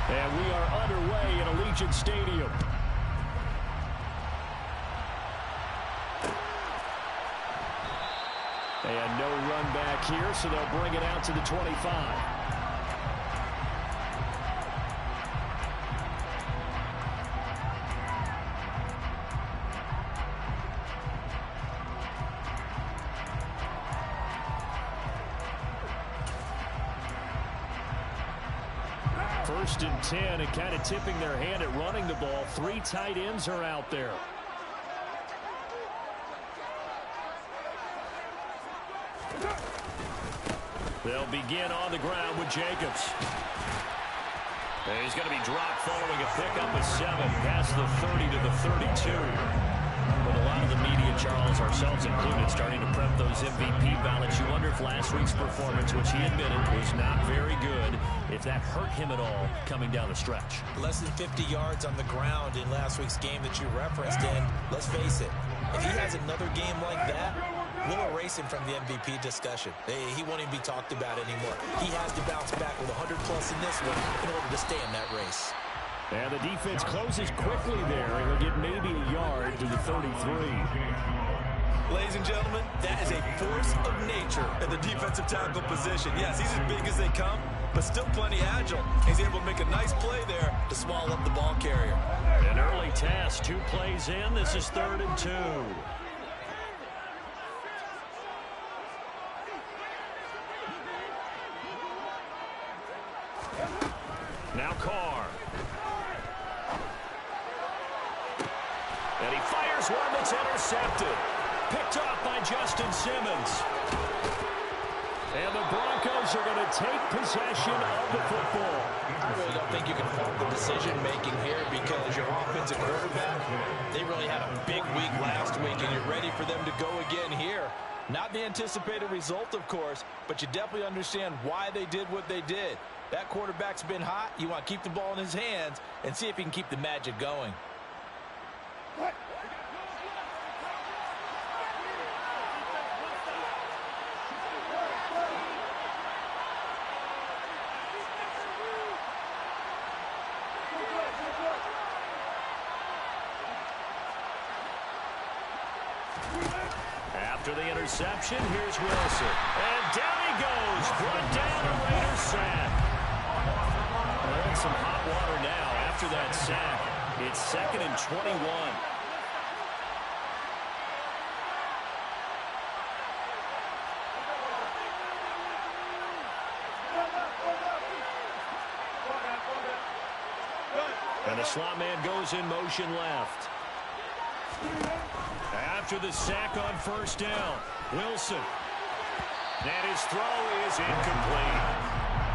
And we are underway in Allegiant Stadium. And no run back here, so they'll bring it out to the 25. First and 10, and kind of tipping their hand at running the ball. 3 tight ends are out there. They'll begin on the ground with Jacobs. And he's going to be dropped following a pickup of 7 past the 30 to the 32. But a lot of the media, Charles, ourselves included, starting to prep those MVP ballots. You wonder if last week's performance, which he admitted was not very good, if that hurt him at all coming down the stretch. Less than 50 yards on the ground in last week's game that you referenced, and let's face it, if he has another game like that, we'll erase him from the MVP discussion. He won't even be talked about anymore. He has to bounce back with 100-plus in this one in order to stay in that race. And the defense closes quickly there. He'll get maybe a yard to the 33. Ladies and gentlemen, that is a force of nature at the defensive tackle position. Yes, he's as big as they come, but still plenty agile. He's able to make a nice play there to swallow up the ball carrier. An early task, 2 plays in. This is 3rd and 2. Now Carr. And he fires one that's intercepted. Picked off by Justin Simmons. And the Broncos are going to take possession of the football. I really don't think you can fault the decision-making here because your offensive quarterback, they really had a big week last week, and you're ready for them to go again here. Not the anticipated result, of course, but you definitely understand why they did what they did. That quarterback's been hot. You want to keep the ball in his hands and see if he can keep the magic going. After the interception, here's Wilson. And down he goes. Brought down a Raider sack. Well, some hot water now after that sack. It's 2nd and 21. And the slot man goes in motion left. After the sack on 1st down, Wilson. And his throw is incomplete.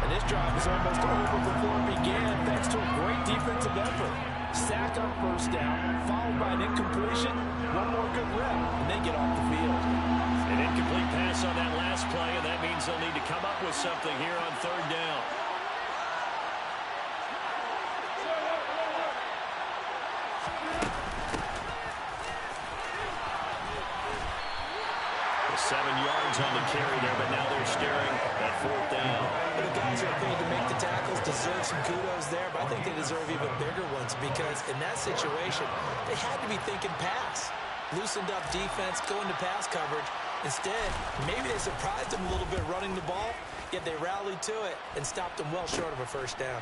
And this drive is almost over before it began thanks to a great defensive effort. Sack on 1st down, followed by an incompletion. One more good rep, and they get off the field. An incomplete pass on that last play, and that means they'll need to come up with something here on 3rd down. The 7 yards on the carry there, but now they're staring at 4th down. The guys who are paid to make the tackles deserve some kudos there, but I think they deserve even bigger ones because in that situation, they had to be thinking pass. Loosened up defense, going to pass coverage. Instead, maybe they surprised them a little bit running the ball, yet they rallied to it and stopped them well short of a 1st down.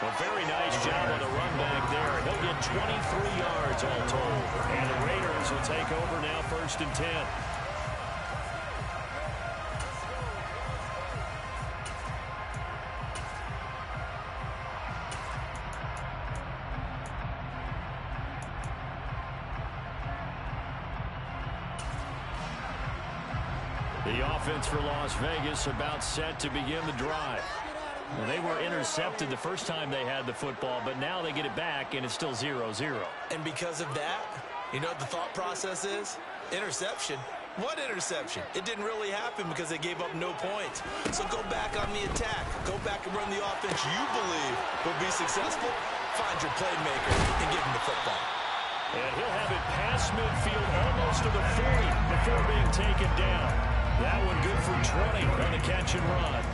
A very nice job on the run back there. He'll get 23 yards all told. And the Raiders will take over now 1st and 10. The offense for Las Vegas about set to begin the drive. Well, they were intercepted the first time they had the football, but now they get it back, and it's still 0-0. And because of that, you know what the thought process is? Interception. What interception? It didn't really happen because they gave up no points. So go back on the attack. Go back and run the offense you believe will be successful. Find your playmaker and give him the football. And he'll have it past midfield almost to the 40 before being taken down. That one good for 20 on the catch and run.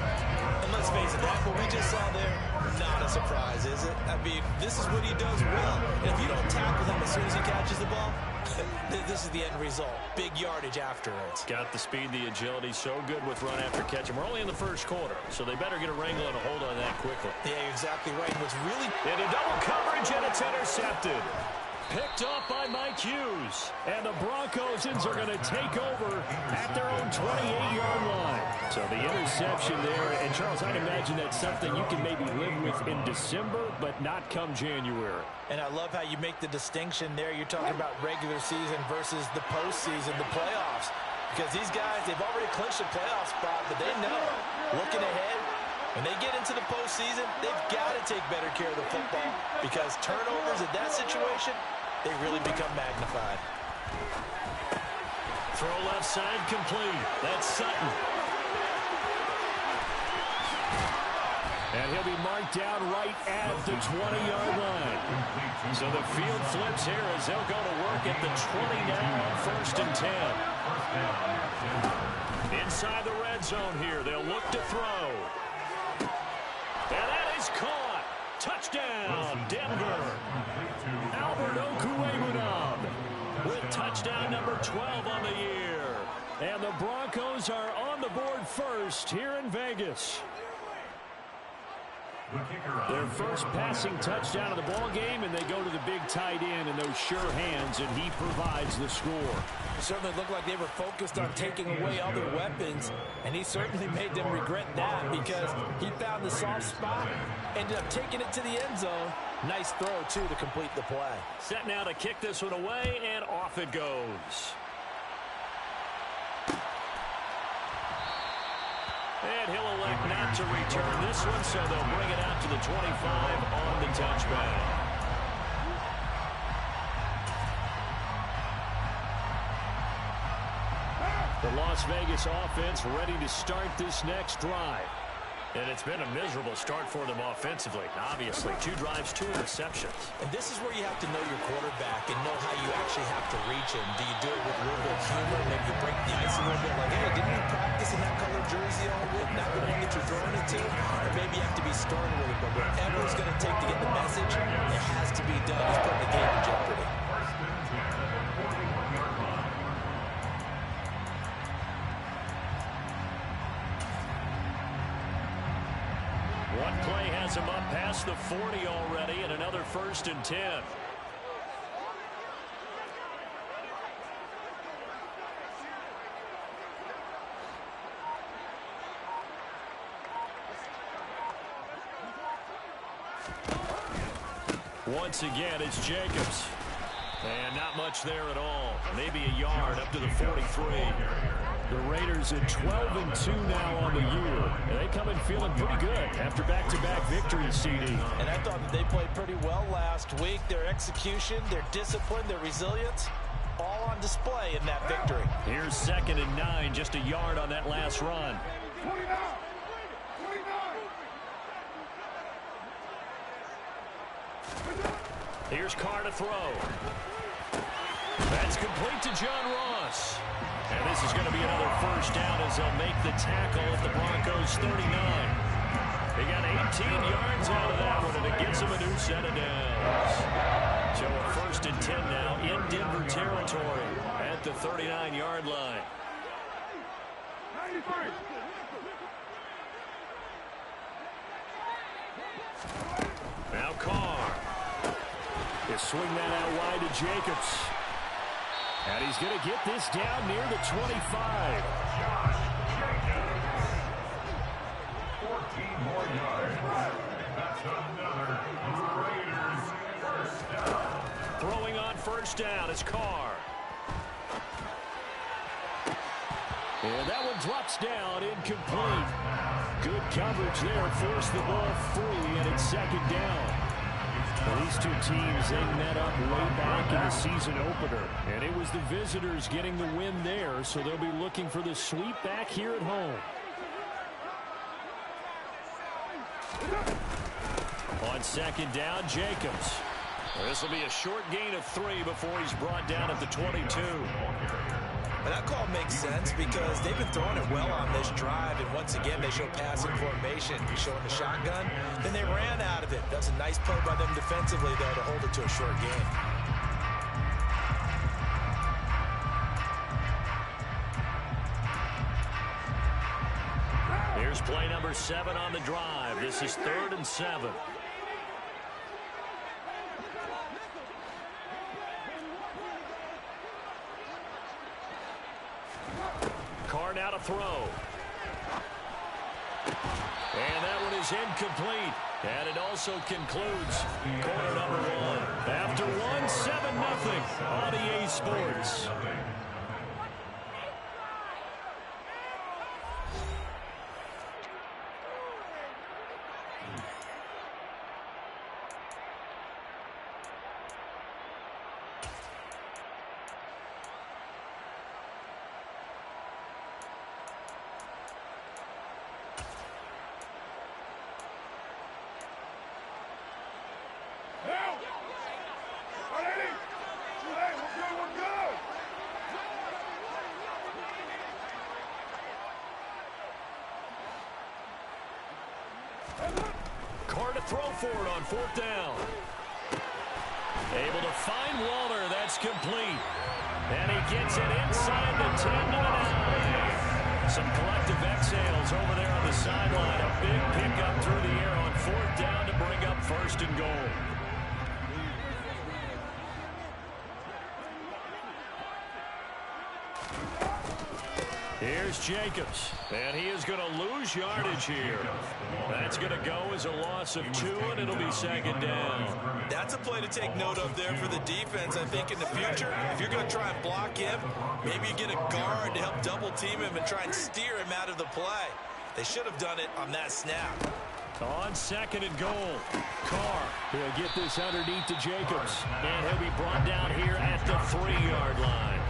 And let's face it, that what we just saw there, not a surprise, is it? I mean, this is what he does well. And if you don't tackle him as soon as he catches the ball, this is the end result. Big yardage afterwards. Got the speed, the agility, so good with run after catch. And we're only in the first quarter, so they better get a wrangle and a hold on that quickly. Yeah, you're exactly right. What's really... Into double coverage, and it's intercepted. Picked off by Mike Hughes. And the Broncos are going to take over at their own 28-yard line. So the interception there. And, Charles, I'd imagine that's something you can maybe live with in December, but not come January. And I love how you make the distinction there. You're talking about regular season versus the postseason, the playoffs. Because these guys, they've already clinched a playoff spot, but they know, looking ahead, when they get into the postseason, they've got to take better care of the football because turnovers in that situation, they really become magnified. Throw left side complete. That's Sutton. And he'll be marked down right at the 20-yard line. So the field flips here as they'll go to work at the 20 now on 1st and 10. Inside the red zone here. They'll look to throw. And that is caught. Touchdown, Denver. Albert Okwuegbunam with touchdown number 12 on the year. And the Broncos are on the board first here in Vegas. Their first passing touchdown of the ball game, and they go to the big tight end in those sure hands, and he provides the score. It certainly looked like they were focused on taking away other weapons, and he certainly made them regret that because he found the soft spot, ended up taking it to the end zone. Nice throw, too, to complete the play. Set now to kick this one away, and off it goes. And he'll elect not to return this one, so they'll bring it out to the 25 on the touchback. The Las Vegas offense ready to start this next drive. And it's been a miserable start for them offensively. Obviously, 2 drives, 2 interceptions. And this is where you have to know your quarterback and know how you actually have to reach him. Do you do it with a little bit of humor? Maybe you break the ice a little bit like, hey, didn't you practice in that color jersey all week? Not the one that you're throwing it to? Or maybe you have to be stern with it. But whatever it's going to take to get the message, it has to be done. He's putting the game in jeopardy. One play has him up past the 40 already, and another 1st and 10. Once again, it's Jacobs. And not much there at all. Maybe a yard up to the 43. The Raiders at 12-2 now on the year. And they come in feeling pretty good after back-to-back victories, CD. And I thought that they played pretty well last week. Their execution, their discipline, their resilience, all on display in that victory. Here's 2nd and 9, just a yard on that last run. Here's Carr to throw. That's complete to John Ross. And this is going to be another 1st down as they'll make the tackle at the Broncos 39. They got 18 yards out of that one, and it gives them a new set of downs. So a 1st and 10 now in Denver territory at the 39-yard line. Now Carr. He'll swing that out wide to Jacobs. And he's going to get this down near the 25. 14 more yards. That's another Raiders 1st down. Throwing on 1st down is Carr. And that one drops down, incomplete. Good coverage there, forced the ball free, and it's 2nd down. Well, these 2 teams, they met up way back in the season opener. And it was the visitors getting the win there, so they'll be looking for the sweep back here at home. On 2nd down, Jacobs. This will be a short gain of 3 before he's brought down at the 22. But that call makes sense because they've been throwing it well on this drive, and once again, they show passing formation, showing the shotgun. Then they ran out of it. That was a nice play by them defensively, though, to hold it to a short game. Here's play number 7 on the drive. This is 3rd and 7. Carr now to throw. And that one is incomplete. And it also concludes quarter number 1. After 1, 7-0 on EA Sports. Carr to throw for it on 4th down. Able to find Waller. That's complete. And he gets it inside the 10 to the 9. Some collective exhales over there on the sideline. A big pickup through the air on 4th down to bring up 1st and goal. Here's Jacobs, and he is going to lose yardage here. That's going to go as a loss of 2, and it'll be 2nd down. That's a play to take note of there for the defense. I think in the future, if you're going to try and block him, maybe you get a guard to help double-team him and try and steer him out of the play. They should have done it on that snap. On 2nd and goal, Carr. He'll get this underneath to Jacobs, and he'll be brought down here at the 3-yard line.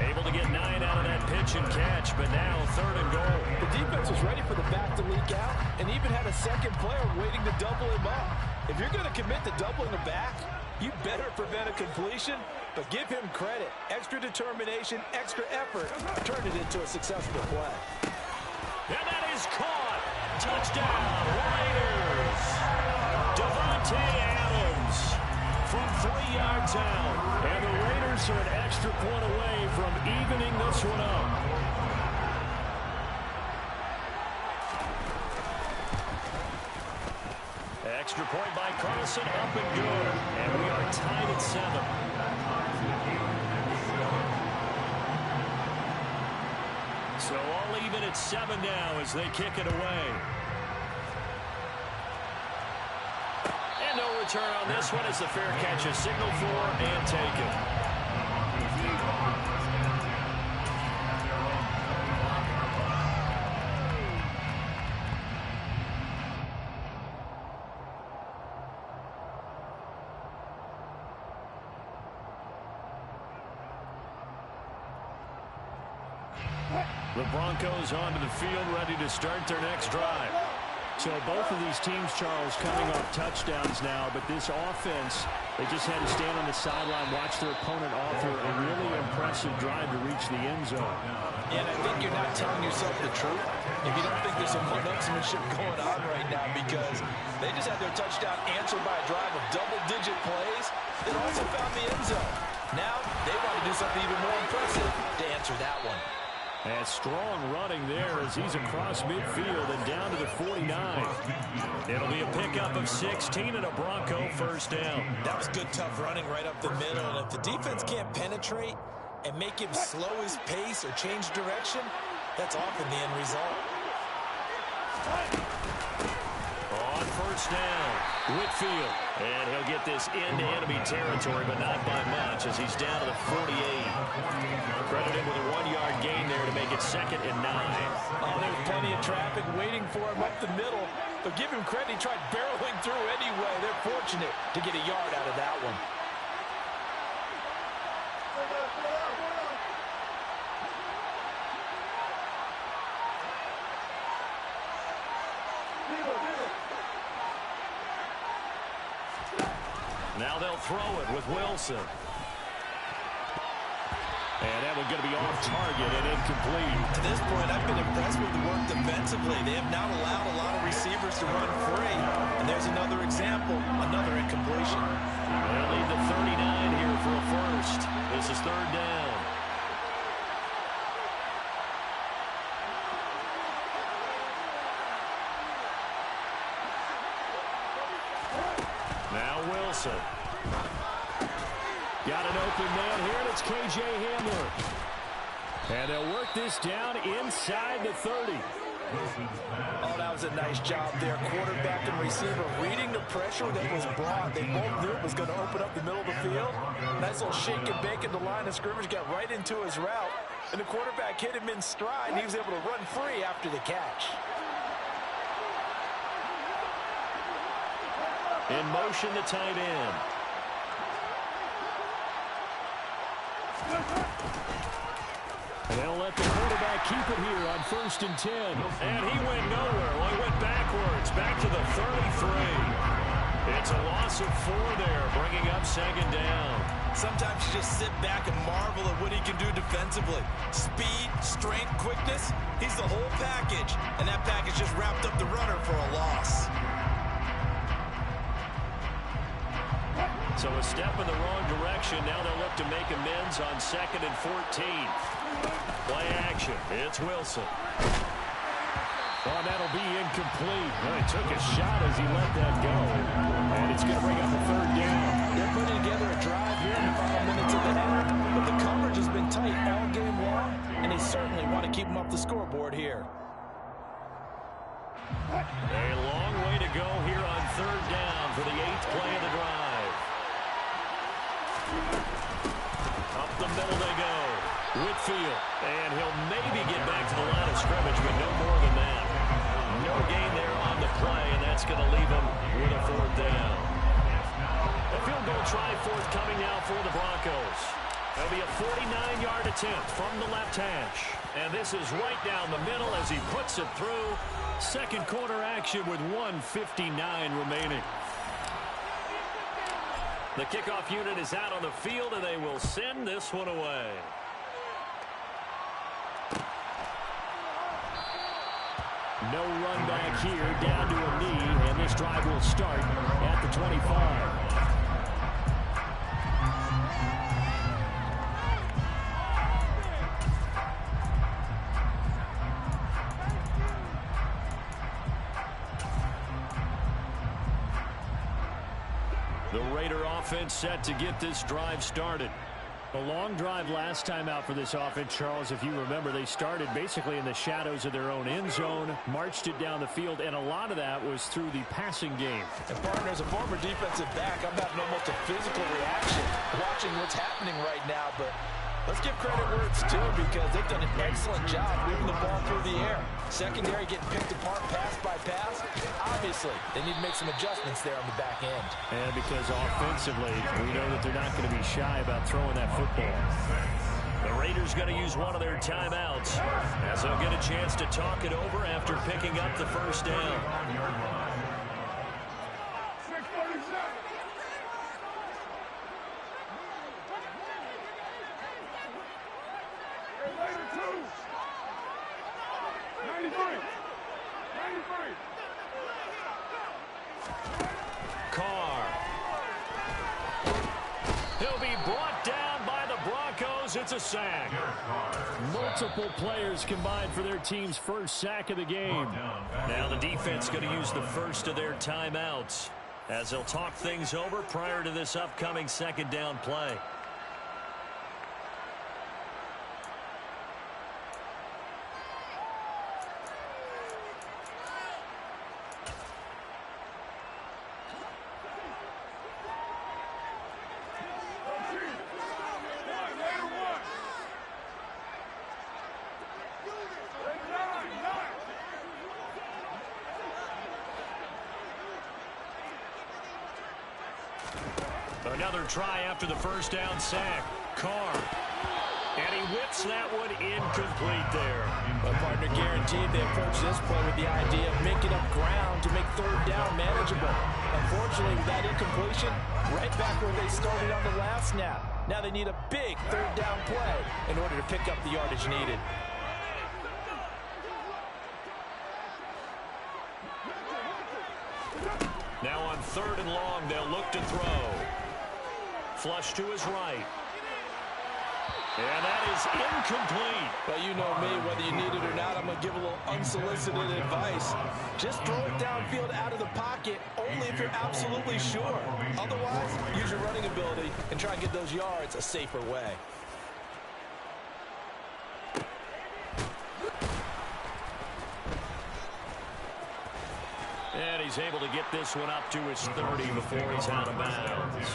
Able to get 9 out of that pitch and catch, but now 3rd and goal. The defense was ready for the back to leak out and even had a second player waiting to double him up. If you're going to commit to doubling the back, you better prevent a completion, but give him credit. Extra determination, extra effort, turn it into a successful play. And that is caught. Touchdown, Raiders. Devontae Adams from 3 yards out. And the Raiders are an extra point away from evening this one up. Extra point by Carlson, up and good. And we are tied at 7. So all even at 7 now as they kick it away. And no return on this one as the fair catch is signaled for and taken. The Broncos onto the field, ready to start their next drive. So both of these teams, Charles, coming off touchdowns now, but this offense, they just had to stand on the sideline, watch their opponent offer a really impressive drive to reach the end zone. And I think you're not telling yourself the truth if you don't think there's some one-upsmanship going on right now, because they just had their touchdown answered by a drive of double-digit plays that also found the end zone. Now they want to do something even more impressive to answer that one. And strong running there as he's across midfield and down to the 49. It'll be a pickup of 16 and a Bronco first down. That was good, tough running right up the middle. And if the defense can't penetrate and make him slow his pace or change direction, that's often the end result. On first down, Whitfield. And he'll get this into enemy territory, but not by much as he's down to the 48. Credited with a 1-yard gain there to make it 2nd and 9. Oh, there's plenty of traffic waiting for him up the middle. But give him credit, he tried barreling through anyway. They're fortunate to get a yard out of that one. Now they'll throw it with Wilson. And that one's going to be off target and incomplete. To this point, I've been impressed with the work defensively. They have not allowed a lot of receivers to run free. And there's another example, another incompletion. They'll need the 39 here for a first. This is third down. Now Wilson. Got an open man here, and it's K.J. Hamler. And they'll work this down inside the 30. Oh, that was a nice job there. Quarterback and receiver reading the pressure that was brought. They both knew it was going to open up the middle of the field. Nice little shake and bake at the line of scrimmage, got right into his route. And the quarterback hit him in stride, and he was able to run free after the catch. In motion, the tight end. And they'll let the quarterback keep it here on 1st and 10. And he went nowhere. Well, he went backwards, back to the 33. It's a loss of 4 there, bringing up 2nd down. Sometimes you just sit back and marvel at what he can do defensively. Speed, strength, quickness, he's the whole package. And that package just wrapped up the runner for a loss. So a step in the wrong direction. Now they'll look to make amends on 2nd and 14. Play action. It's Wilson. Oh, that'll be incomplete. Well, he took a shot as he let that go. And it's going to bring up a 3rd down. They're putting together a drive here in the final minutes of the half. But the coverage has been tight all game long. And they certainly want to keep them off the scoreboard here. A long way to go here on 3rd down for the 8th play of the drive. Up the middle they go. Whitfield. And he'll maybe get back to the line of scrimmage, but no more than that. No gain there on the play, and that's going to leave him with a 4th down. A field goal try forthcoming now for the Broncos. There'll be a 49-yard attempt from the left hash. And this is right down the middle as he puts it through. Second quarter action with 1:59 remaining. The kickoff unit is out on the field, and they will send this one away. No run back here, down to a knee, and this drive will start at the 25. The Raider offense set to get this drive started. A long drive last time out for this offense, Charles. If you remember, they started basically in the shadows of their own end zone, marched it down the field, and a lot of that was through the passing game. And partner, as a former defensive back, I'm having almost a physical reaction watching what's happening right now. But let's give credit where it's due, because they've done an excellent job moving the ball through the air. Secondary getting picked apart pass by pass. Obviously, they need to make some adjustments there on the back end. And because offensively, we know that they're not going to be shy about throwing that football. The Raiders going to use one of their timeouts as they'll get a chance to talk it over after picking up the 1st down. Carr. He'll be brought down by the Broncos. It's a sack. Multiple players combined for their team's first sack of the game. Now the defense going to use the first of their timeouts as they'll talk things over prior to this upcoming 2nd down play. Another try after the 1st down sack. Carr. And he whips that one incomplete there. But partner, guaranteed they approach this play with the idea of making up ground to make 3rd down manageable. Unfortunately, with that incompletion, right back where they started on the last snap. Now they need a big third down play in order to pick up the yardage needed. Now on 3rd and long, they'll look to throw. Flush to his right. And that is incomplete. Well, you know me, whether you need it or not, I'm going to give a little unsolicited advice. Just throw it downfield out of the pocket, only if you're absolutely sure. Otherwise, use your running ability and try and get those yards a safer way. And he's able to get this one up to his 30 before he's out of bounds.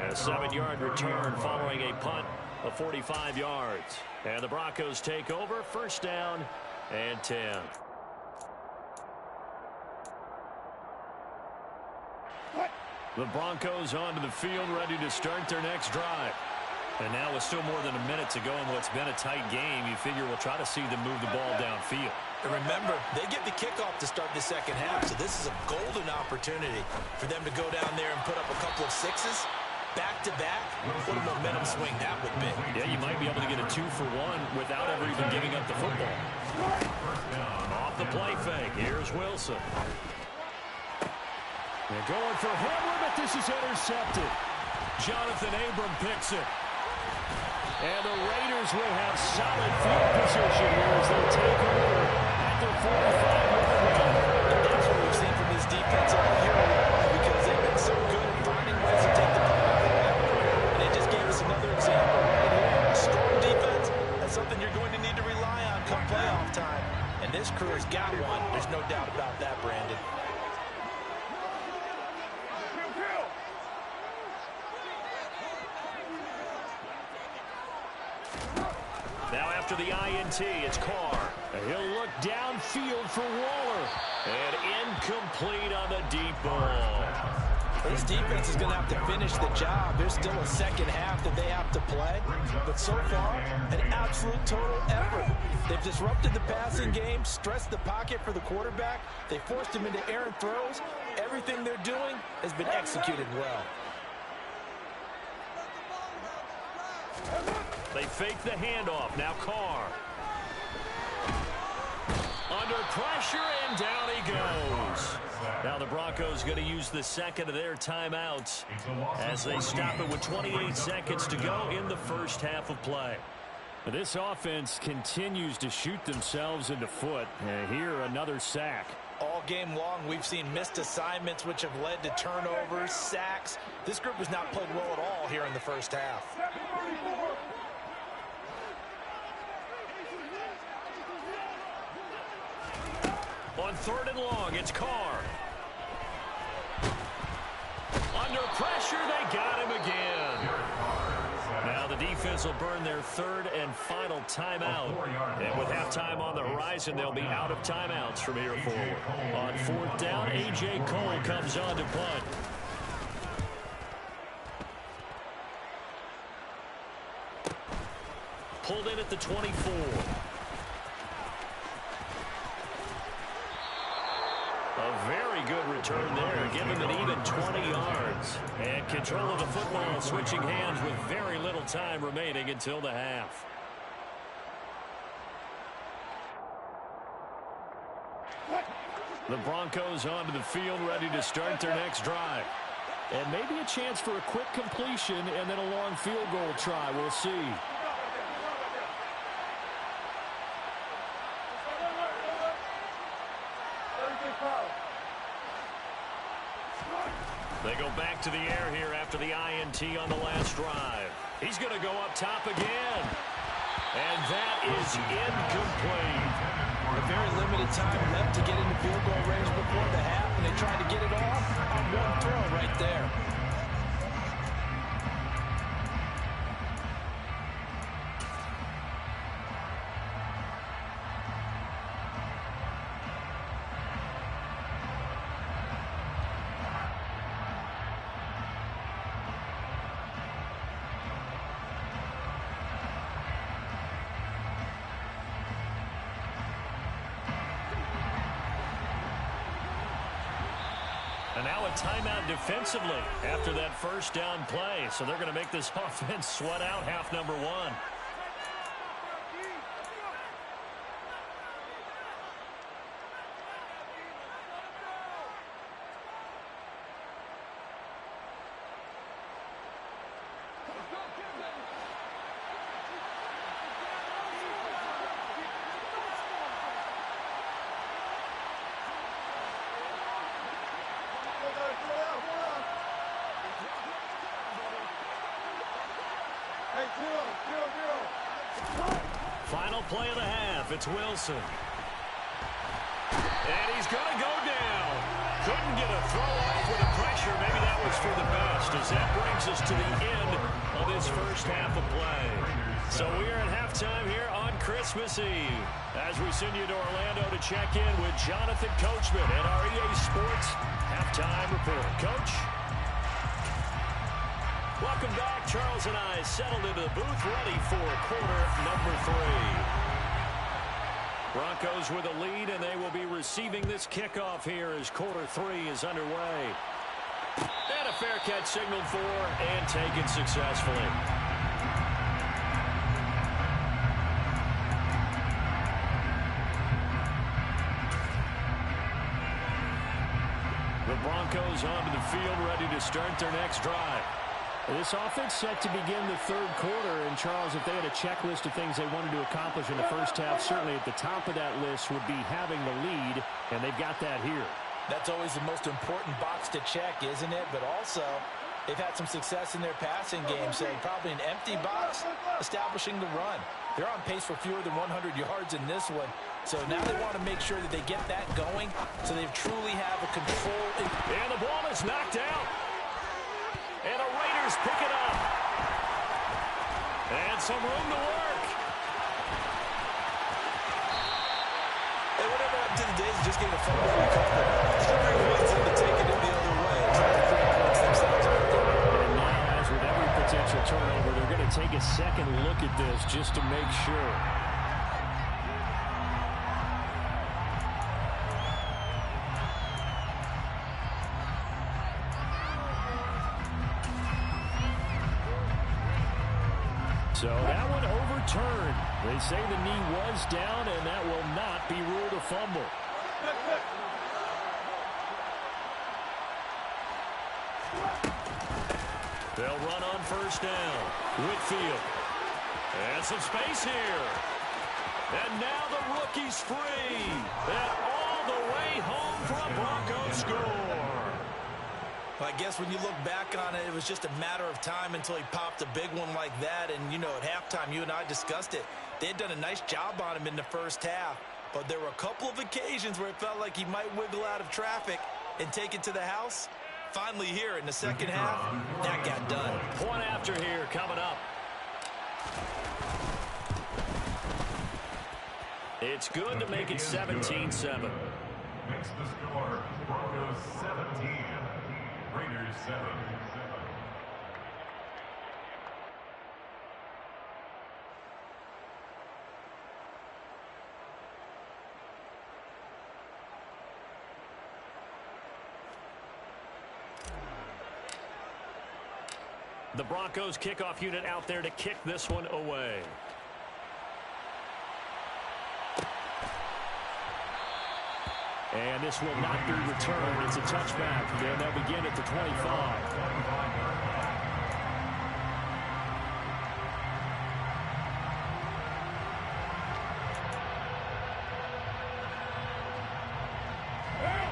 And a 7-yard return following a punt of 45 yards. And the Broncos take over, 1st down and 10. The Broncos onto the field, ready to start their next drive. And now with still more than a minute to go in what's been a tight game, you figure we'll try to see them move the ball downfield. And remember, they get the kickoff to start the second half, so this is a golden opportunity for them to go down there and put up a couple of sixes. Back-to-back, what a momentum swing that would be. Yeah, you might be able to get a 2-for-1 without ever even giving up the football. Off the play fake, here's Wilson. They're going for Hamler, but this is intercepted. Jonathan Abram picks it. And the Raiders will have solid field position here as they take over at their 45-yard line. That's what we've seen from this defense all year long, because they've been so good at finding ways to take the ball out of the air. And they just gave us another example right here. A strong defense, that's something you're going to need to rely on come playoff time. And this crew has got one. There's no doubt about that, Brandon. Now after the INT, it's Carr. He'll look downfield for Waller. And incomplete on the deep ball. This defense is going to have to finish the job. There's still a second half that they have to play. But so far, an absolute total effort. They've disrupted the passing game, stressed the pocket for the quarterback. They forced him into errant throws. Everything they're doing has been executed well. They fake the handoff. Now Carr. Under pressure, and down he goes. Now the Broncos going to use the second of their timeouts as they stop it with 28 seconds to go in the first half of play. This offense continues to shoot themselves in the foot. Here, another sack. All game long, we've seen missed assignments, which have led to turnovers, sacks. This group has not played well at all here in the first half. On 3rd and long, it's Carr. Under pressure, they got him again. Now the defense will burn their 3rd and final timeout. And with halftime on the horizon, they'll be out of timeouts from here forward. On 4th down, A.J. Cole comes on to punt. Pulled in at the 24. A very good return there. Give him an even 20 yards. And control of the football, switching hands with very little time remaining until the half. The Broncos onto the field, ready to start their next drive. And maybe a chance for a quick completion and then a long field goal try. We'll see. They go back to the air here after the INT on the last drive. He's going to go up top again. And that is incomplete. A very limited time left to get into field goal range before the half, and they tried to get it off on one throw right there. And now a timeout defensively after that first down play. So they're going to make this offense sweat out half number one. Final play of the half. It's Wilson. And he's going to go down. Couldn't get a throw off with the pressure. Maybe that was for the best, as that brings us to the end of this first half of play. So we are at halftime here on Christmas Eve as we send you to Orlando to check in with Jonathan Coachman at our EA Sports Halftime Report. Coach? Welcome back. Charles and I settled into the booth, ready for quarter number 3. Broncos with a lead, and they will be receiving this kickoff here as quarter 3 is underway. And a fair catch signaled for and taken successfully. The Broncos onto the field, ready to start their next drive. This offense set to begin the third quarter. And, Charles, if they had a checklist of things they wanted to accomplish in the first half, certainly at the top of that list would be having the lead, and they've got that here. That's always the most important box to check, isn't it? But also, they've had some success in their passing game, so probably an empty box establishing the run. They're on pace for fewer than 100 yards in this one, so now they want to make sure that they get that going so they truly have a control. And the ball is knocked out. And the Raiders pick it up. And some room to work. And whatever happened to the days of just getting a fumble recovery? Scoring leads them to take it in the other way. Trying to create points themselves. And now, as with every potential turnover, they're going to take a second look at this just to make sure. So that one overturned. They say the knee was down, and that will not be ruled a fumble. They'll run on first down. Whitfield. And some space here. And now the rookie's free. And all the way home for a Broncos score. I guess when you look back on it, it was just a matter of time until he popped a big one like that. And, you know, at halftime, you and I discussed it. They had done a nice job on him in the first half. But there were a couple of occasions where it felt like he might wiggle out of traffic and take it to the house. Finally here in the second half, that got done. Point after here coming up. It's good to make it 17-7. Makes the score Broncos 17, Raiders 7. The Broncos kickoff unit out there to kick this one away. And this will not be returned. It's a touchback. And they'll begin at the 25.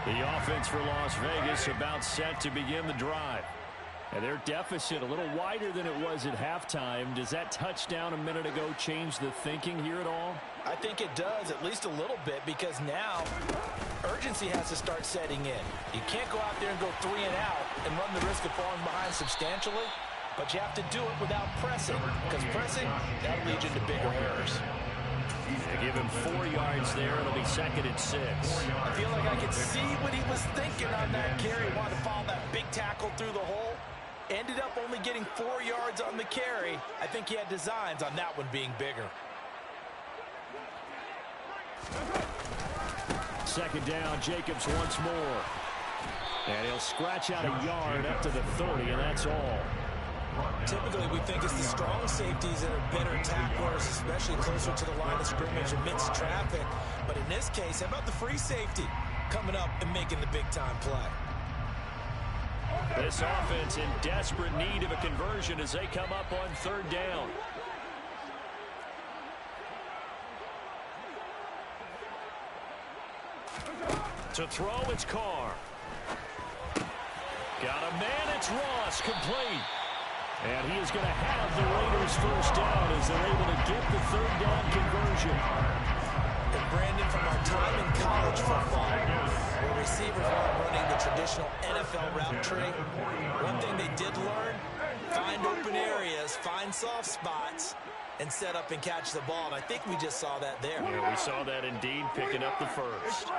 The offense for Las Vegas about set to begin the drive. And their deficit a little wider than it was at halftime. Does that touchdown a minute ago change the thinking here at all? I think it does, at least a little bit, because now urgency has to start setting in. You can't go out there and go 3 and out and run the risk of falling behind substantially, but you have to do it without pressing, because pressing, that'll lead you into bigger errors. They give him 4 yards there. It'll be 2nd and 6. I feel like I could see what he was thinking on that carry. He wanted to follow that big tackle through the hole. Ended up only getting 4 yards on the carry. I think he had designs on that one being bigger. 2nd down, Jacobs once more. And he'll scratch out a yard up to the 30, and that's all. Typically, we think it's the strong safeties that are better tacklers, especially closer to the line of scrimmage amidst traffic. But in this case, how about the free safety coming up and making the big-time play? This offense in desperate need of a conversion as they come up on 3rd down. To throw, it's Carr. Got a man, it's Ross, complete. And he is going to have the Raiders first down as they're able to get the 3rd down conversion. And Brandon, from our time in college football, where receivers weren't running the traditional NFL route tree, one thing they did learn, find open areas, find soft spots, and set up and catch the ball. And I think we just saw that there. Yeah, we saw that indeed, picking up the first.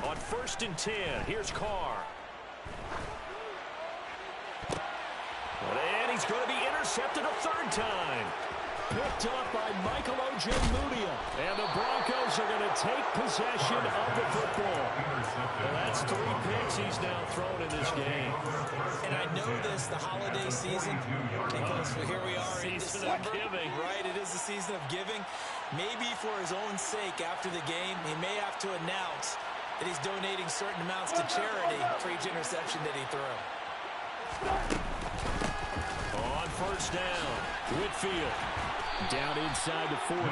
On 1st and 10, here's Carr. And he's going to be intercepted a 3rd time. Picked up by Michael Ojemudia. And the Broncos are going to take possession of the football. Well, that's 3 picks he's now thrown in this game. And I know this, the holiday season, because here we are in December. Season of giving. Right, it is the season of giving. Maybe for his own sake after the game, he may have to announce that he's donating certain amounts to charity for each interception that he threw. On 1st down, Whitfield down inside the 40.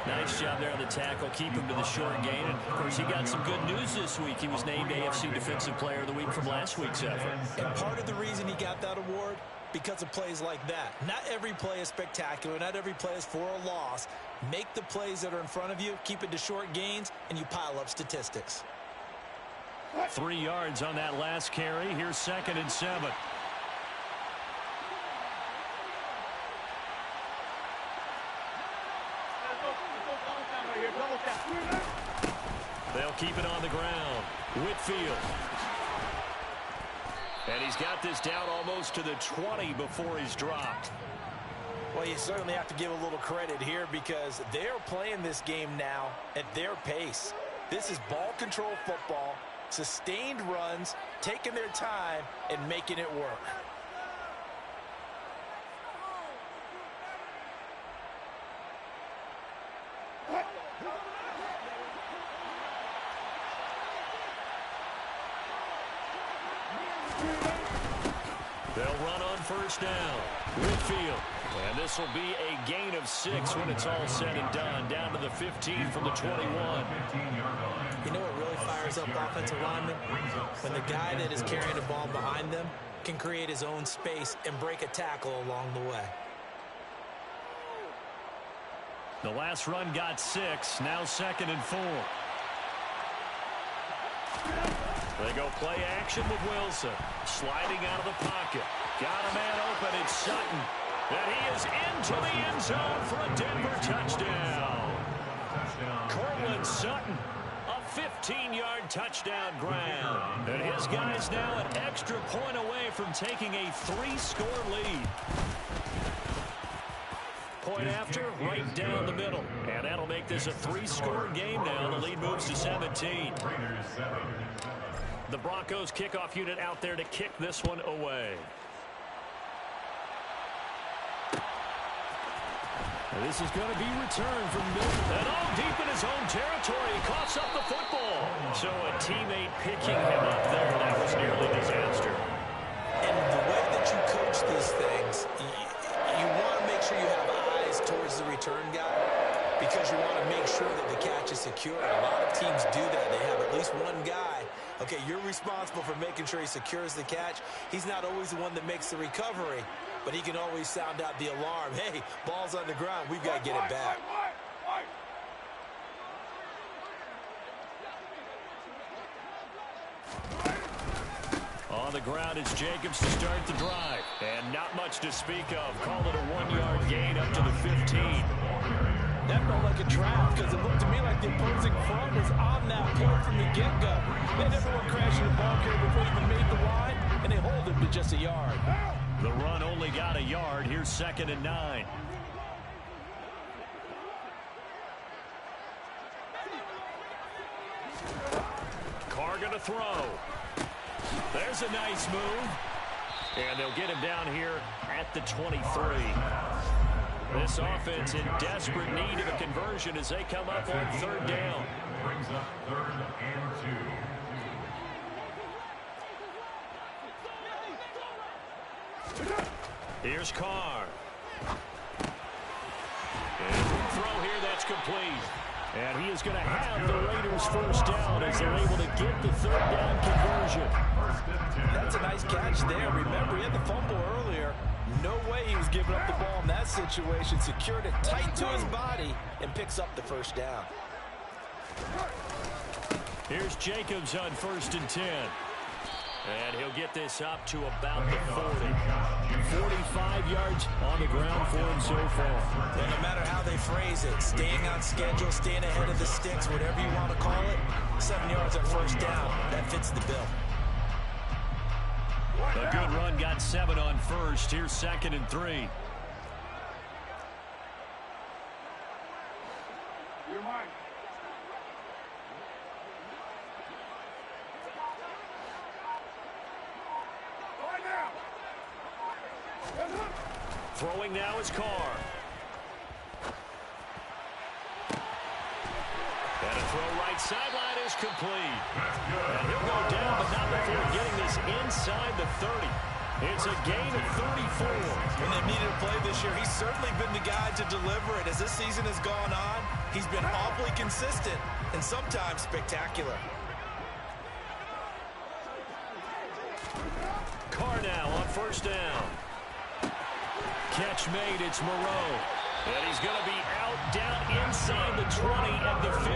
Nice job there on the tackle, keep him to the short gain. And, of course, he got some good news this week. He was named AFC Defensive Player of the Week from last week's effort. And part of the reason he got that award, because of plays like that. Not every play is spectacular. Not every play is for a loss. Make the plays that are in front of you, keep it to short gains, and you pile up statistics. 3 yards on that last carry. Here's 2nd and 7. They'll keep it on the ground. Whitfield. And he's got this down almost to the 20 before he's dropped. Well, you certainly have to give a little credit here because they're playing this game now at their pace. This is ball control football, sustained runs, taking their time, and making it work. They'll run on 1st down. Whitfield. And this will be a gain of 6 when it's all said and done. Down to the 15 from the 21. You know what really fires up offensive linemen? When the guy that is carrying the ball behind them can create his own space and break a tackle along the way. The last run got 6. Now 2nd and 4. They go play action with Wilson. Sliding out of the pocket. Got a man open. It's Sutton. And he is into the end zone for a Denver touchdown. Cortland Sutton, a 15-yard touchdown grab. And his guys now an extra point away from taking a 3-score lead. Point after, right down the middle. And that'll make this a 3-score game now. The lead moves to 17. The Broncos kickoff unit out there to kick this one away. This is going to be returned from Milton. And all deep in his own territory, he coughs up the football. So a teammate picking him up there, that was nearly disaster. And the way that you coach these things, you want to make sure you have eyes towards the return guy because you want to make sure that the catch is secure. A lot of teams do that. They have at least one guy. Okay, you're responsible for making sure he secures the catch. He's not always the one that makes the recovery, but he can always sound out the alarm. Hey, ball's on the ground. We've got to get it back. On the ground is Jacobs to start the drive. And not much to speak of. Call it a 1-yard gain up to the 15. That felt like a trap because it looked to me like the opposing front was on that point from the get-go. They never went crashing the ball carrier before he even made the line, and they hold him to just a yard. The run only got a yard. Here's 2nd and 9. throw. There's a nice move. And they'll get him down here at the 23. This offense in desperate need of a conversion as they come up on third down. Brings up 3rd and 2. Here's Carr. And throw here, that's complete. And he is going to have the Raiders first down as they're able to get the third down conversion. That's a nice catch there. Remember, he had the fumble earlier. No way he was giving up the ball in that situation. Secured it tight to his body and picks up the first down. Here's Jacobs on 1st and 10. And he'll get this up to about the 40. 45 yards on the ground for him so far. And no matter how they phrase it, staying on schedule, staying ahead of the sticks, whatever you want to call it, 7 yards on first down, that fits the bill. A good run, got 7 on first. Here's 2nd and 3. Throwing now is Carr. And a throw right sideline is complete. And he'll go down, but not before getting this inside the 30. It's a gain of 34. When they've needed a play this year, he's certainly been the guy to deliver it. As this season has gone on, he's been awfully consistent and sometimes spectacular. Carr now on first down. Catch made, it's Moreau. And he's going to be out down inside the 20 at the 15.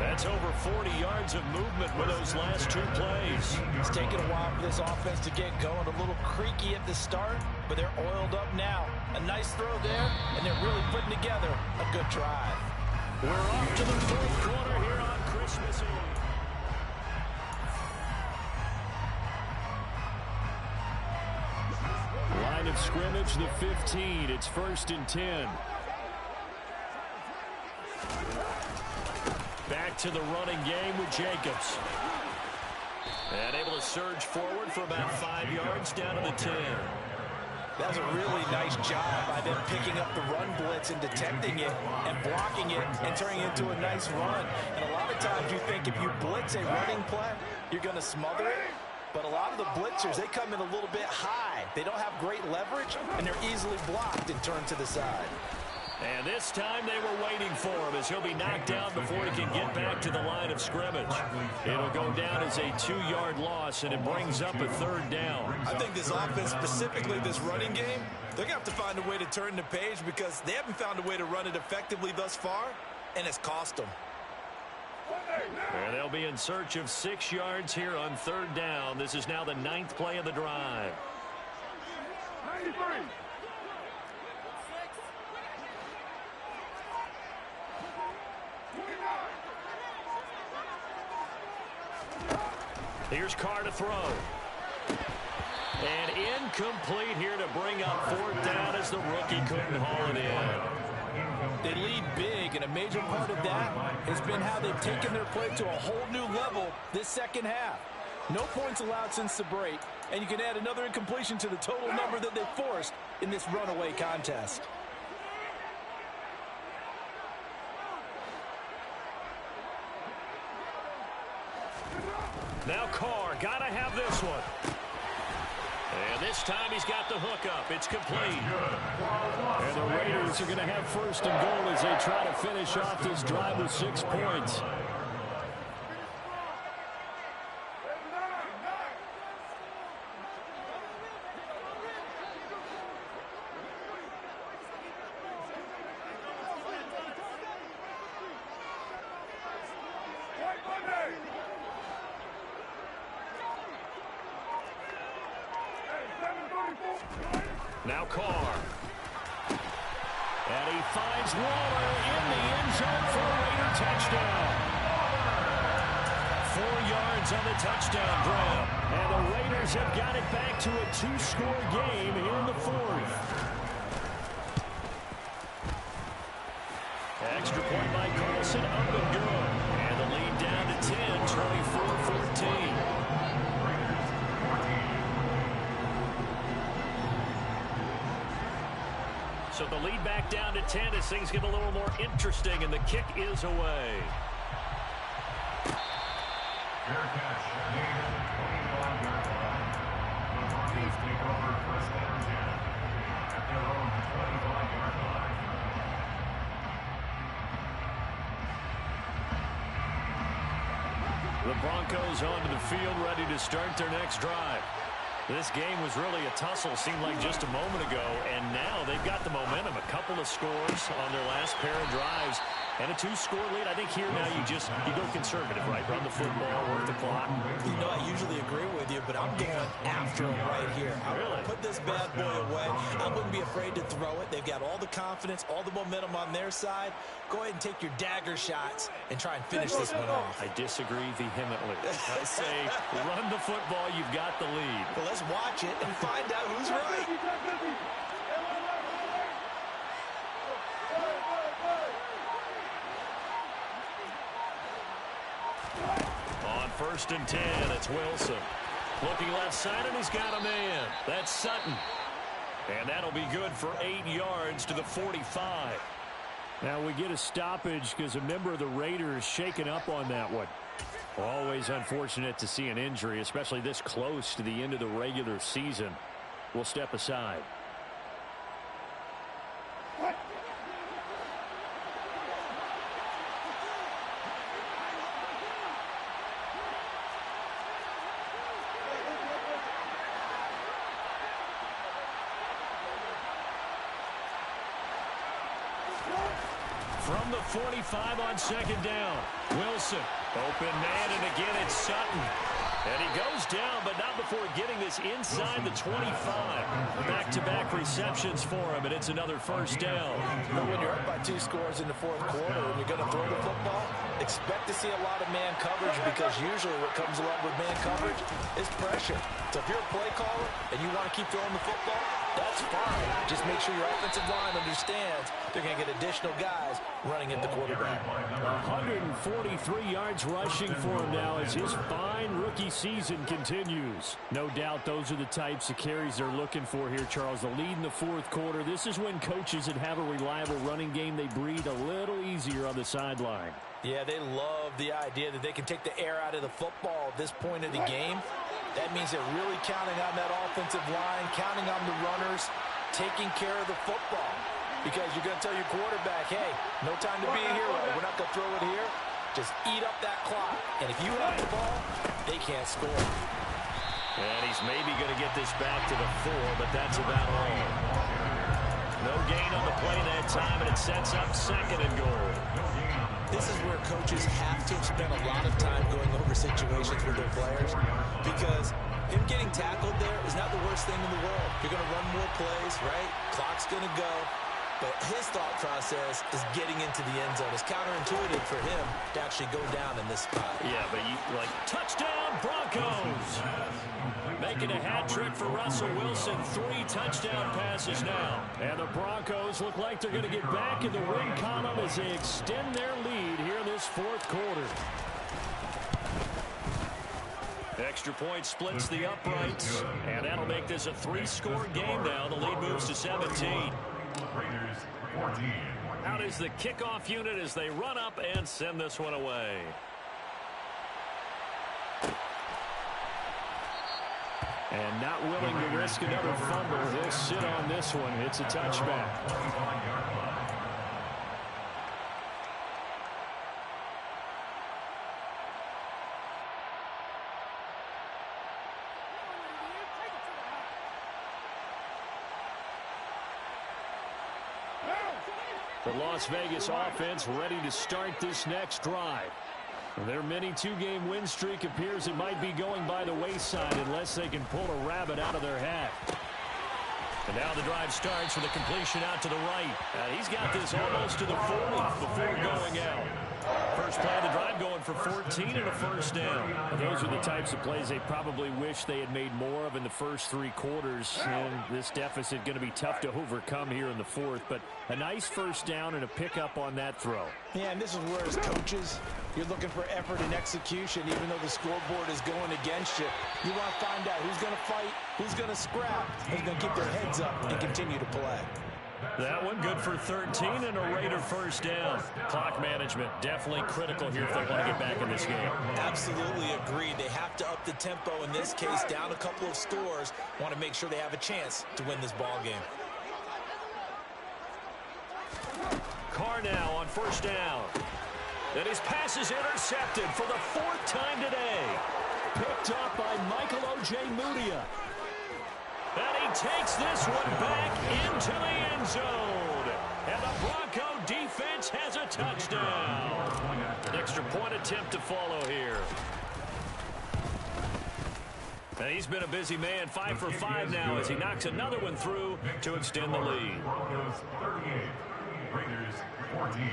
That's over 40 yards of movement with those last 2 plays. It's taken a while for this offense to get going. A little creaky at the start, but they're oiled up now. A nice throw there, and they're really putting together a good drive. We're off to the 4th quarter here on Christmas Eve. Line of scrimmage, the 15. It's 1st and 10. Back to the running game with Jacobs. And able to surge forward for about 5 yards down to the 10. That was a really nice job by them picking up the run blitz and detecting it and blocking it and turning it into a nice run. And a lot of times you think if you blitz a running play, you're going to smother it. But a lot of the blitzers, they come in a little bit high. They don't have great leverage, and they're easily blocked and turned to the side. And this time they were waiting for him as he'll be knocked down before he can get back to the line of scrimmage. It'll go down as a 2-yard loss, and it brings up a 3rd down. I think this offense, specifically this running game, they're going to have to find a way to turn the page because they haven't found a way to run it effectively thus far, and it's cost them. And they'll be in search of 6 yards here on 3rd down. This is now the 9th play of the drive. 93. Here's Carr to throw. And incomplete here to bring up 4th down as the rookie couldn't haul it in. They lead big, and a major part of that has been how they've taken their play to a whole new level this second half. No points allowed since the break, and you can add another incompletion to the total number that they forced in this runaway contest. Now Carr, gotta have this one. And this time he's got the hook up. It's complete. And the Raiders are going to have 1st and goal as they try to finish off this drive with 6 points. Now Carr. And he finds Waller in the end zone for a Raider touchdown. 4 yards on the touchdown grab. And the Raiders have got it back to a 2-score game here in the 4th. Extra point by Carlson, up and good. And the lead down to 10, 24 So the lead back down to 10 as things get a little more interesting, and the kick is away. Fair catch. Made at the 25-yard line. The Broncos take over first down 10 at their own 25-yard line. The Broncos onto the field, ready to start their next drive. This game was really a tussle, seemed like just a moment ago, and now they've got the momentum. A couple of scores on their last pair of drives, and a 2-score lead. I think here now you go conservative, right? Run the football, work the clock. You know, I usually agree with you, but I'm going after him right here. I want to put this bad boy away. I wouldn't be afraid to throw it. They've got all the confidence, all the momentum on their side. Go ahead and take your dagger shots and try and finish this one off. I disagree vehemently. I say run the football. You've got the lead. Well, let's watch it and find out who's right. On 1st and 10, it's Wilson. Looking left side, and he's got a man. That's Sutton. And that'll be good for 8 yards to the 45. Now we get a stoppage because a member of the Raiders shaken up on that one. Always unfortunate to see an injury, especially this close to the end of the regular season. We'll step aside. From the 45 on 2nd down. Wilson, open man, and again it's Sutton. And he goes down, but not before getting this inside the 25. Back-to-back receptions for him, and it's another 1st down. But when you're up by 2 scores in the 4th quarter and you're going to throw the football, expect to see a lot of man coverage, because usually what comes along with man coverage is pressure. So if you're a play caller and you want to keep throwing the football, that's fine. Just make sure your offensive line understands they're going to get additional guys running at the quarterback. 143 yards rushing for him now as his fine rookie season continues. No doubt those are the types of carries they're looking for here, Charles. The lead in the 4th quarter. This is when coaches that have a reliable running game, they breathe a little easier on the sideline. Yeah, they love the idea that they can take the air out of the football at this point of the game. That means they're really counting on that offensive line, counting on the runners, taking care of the football. Because you're going to tell your quarterback, hey, no time to be a hero. We're not going to throw it here. Just eat up that clock. And if you have the ball, they can't score. And he's maybe going to get this back to the 4, but that's about all. No gain on the play that time, and it sets up 2nd and goal. This is where coaches have to spend a lot of time going over situations with their players, because him getting tackled there is not the worst thing in the world. You're going to run more plays, right? Clock's going to go. But his thought process is getting into the end zone. It's counterintuitive for him to actually go down in this spot. Yeah, but touchdown Broncos! Making a hat trick for Russell Wilson. 3 touchdown passes now. And the Broncos look like they're going to get back in the win column as they extend their lead here in this 4th quarter. Extra point splits the uprights, and that'll make this a 3-score game now. The lead moves to 17. Raiders 14. Out is the kickoff unit as they run up and send this one away. And not willing to risk another fumble. He'll sit on this one. It's a touchback. The Las Vegas offense ready to start this next drive. Their mini 2-game win streak appears it might be going by the wayside unless they can pull a rabbit out of their hat. And now the drive starts with a completion out to the right. He's got this almost to the 40 before going out. First play of the drive going for 14 and a 1st down. Those are the types of plays they probably wish they had made more of in the first 3 quarters. And this deficit going to be tough to overcome here in the 4th. But a nice 1st down and a pickup on that throw. Yeah, and this is where, as coaches, you're looking for effort and execution, even though the scoreboard is going against you. You want to find out who's going to fight, who's going to scrap, who's going to keep their heads up and continue to play. That one good for 13 and a Raider first down. Clock management definitely critical here if they want to get back in this game. Absolutely agreed. They have to up the tempo in this case, down a couple of scores. Want to make sure they have a chance to win this ball game. Carr now on first down. And his pass is intercepted for the 4th time today. Picked up by Michael Ojemudia. And he takes this one back into the end zone. And the Bronco defense has a touchdown. An extra point attempt to follow here. And he's been a busy man, 5 for 5 now as he knocks another one through to extend the lead. Broncos 38, Raiders 14.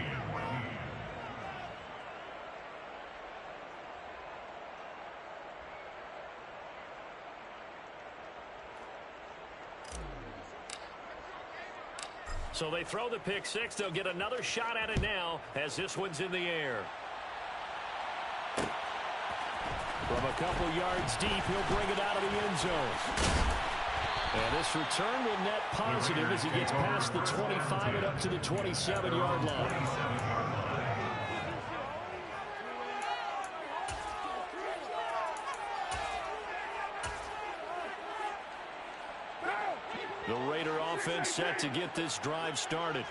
So they throw the pick six. They'll get another shot at it now as this one's in the air. From a couple yards deep, he'll bring it out of the end zone. And this return will net positive as he gets past the 25 and up to the 27-yard line. The Raider offense set to get this drive started.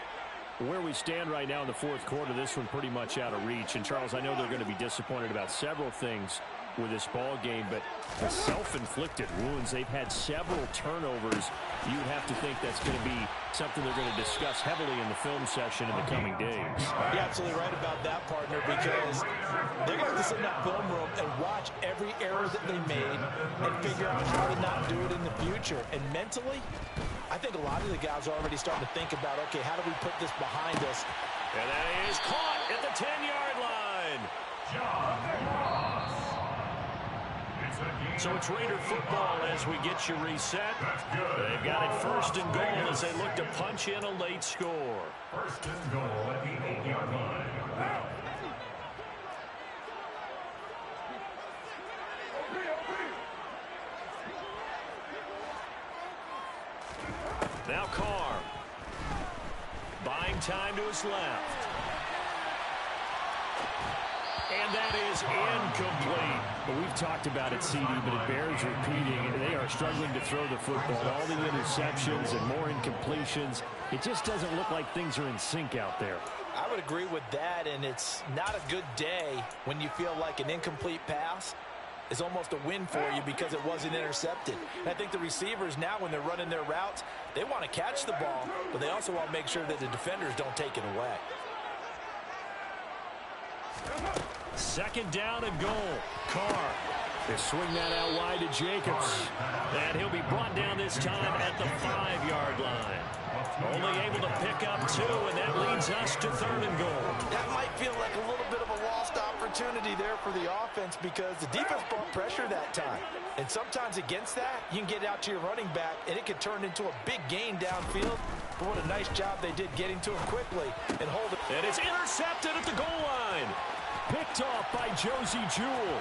Where we stand right now in the 4th quarter, this one pretty much out of reach. And, Charles, I know they're going to be disappointed about several things with this ball game, but the self-inflicted wounds, they've had several turnovers. You'd have to think that's going to be something they're going to discuss heavily in the film session in the coming days. You're absolutely right about that, partner, because they're going to have to sit in that film room and watch every error that they made and figure out how to not do it in the future. And mentally, I think a lot of the guys are already starting to think about, okay, how do we put this behind us? And that is caught at the 10-yard line. John Ross. So it's Raider football as we get you reset. They've got it 1st and goal as they look to punch in a late score. 1st and goal at the 8-yard line. Now Carr. Buying time to his left. And that is incomplete. Well, we've talked about it, CD, but it bears repeating. They are struggling to throw the football. All the interceptions and more incompletions. It just doesn't look like things are in sync out there. I would agree with that, and it's not a good day when you feel like an incomplete pass is almost a win for you because it wasn't intercepted. And I think the receivers now, when they're running their routes, they want to catch the ball, but they also want to make sure that the defenders don't take it away. 2nd down and goal. Carr. They swing that out wide to Jacobs. And he'll be brought down this time at the 5-yard line. Only able to pick up 2, and that leads us to 3rd and goal. That might feel like a little bit of a lost opportunity there for the offense because the defense brought pressure that time. And sometimes against that, you can get out to your running back, and it could turn into a big gain downfield. But what a nice job they did getting to him quickly and hold it. And it's intercepted at the goal line. Picked off by Josie Jewell.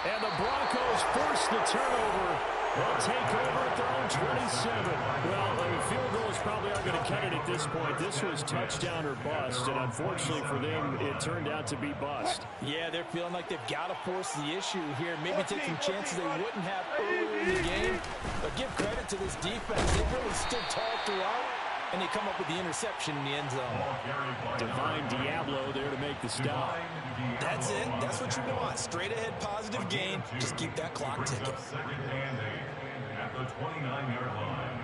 And the Broncos force the turnover. They'll take over at their own 27. Well, the field goals probably aren't going to cut it at this point. This was touchdown or bust, and unfortunately for them, it turned out to be bust. Yeah, they're feeling like they've got to force the issue here. Maybe take some chances they wouldn't have earlier in the game. But give credit to this defense. They really stood tall throughout, and they come up with the interception in the end zone. Divine Diablo there to make the stop. That's it. That's what you want. Straight ahead positive gain. Just keep that clock ticking. 2nd and 8 at the 29-yard line.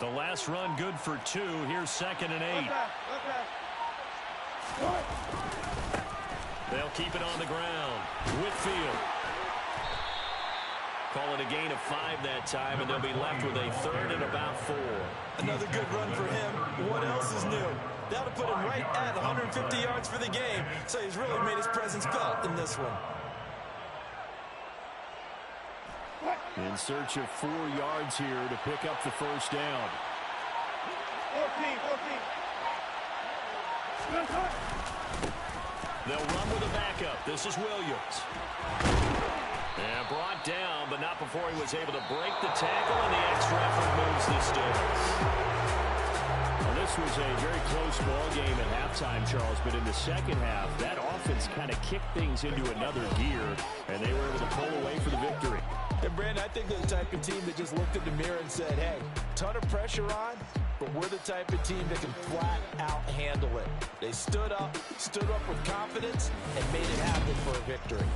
The last run good for 2. Here's 2nd and 8. They'll keep it on the ground. Whitfield. Call it a gain of 5 that time, and they'll be left with a 3rd and about 4. Another good run for him. What else is new? That'll put him right at 150 yards for the game, so he's really made his presence felt in this one. In search of 4 yards here to pick up the 1st down. 14. They'll run with a backup. This is Williams. And brought down, but not before he was able to break the tackle, and the extra effort moves the sticks. Well, this was a very close ball game at halftime, Charles, but in the second half, that offense kind of kicked things into another gear, and they were able to pull away for the victory. And, Brandon, I think they're the type of team that just looked in the mirror and said, hey, ton of pressure on, but we're the type of team that can flat out handle it. They stood up with confidence, and made it happen for a victory.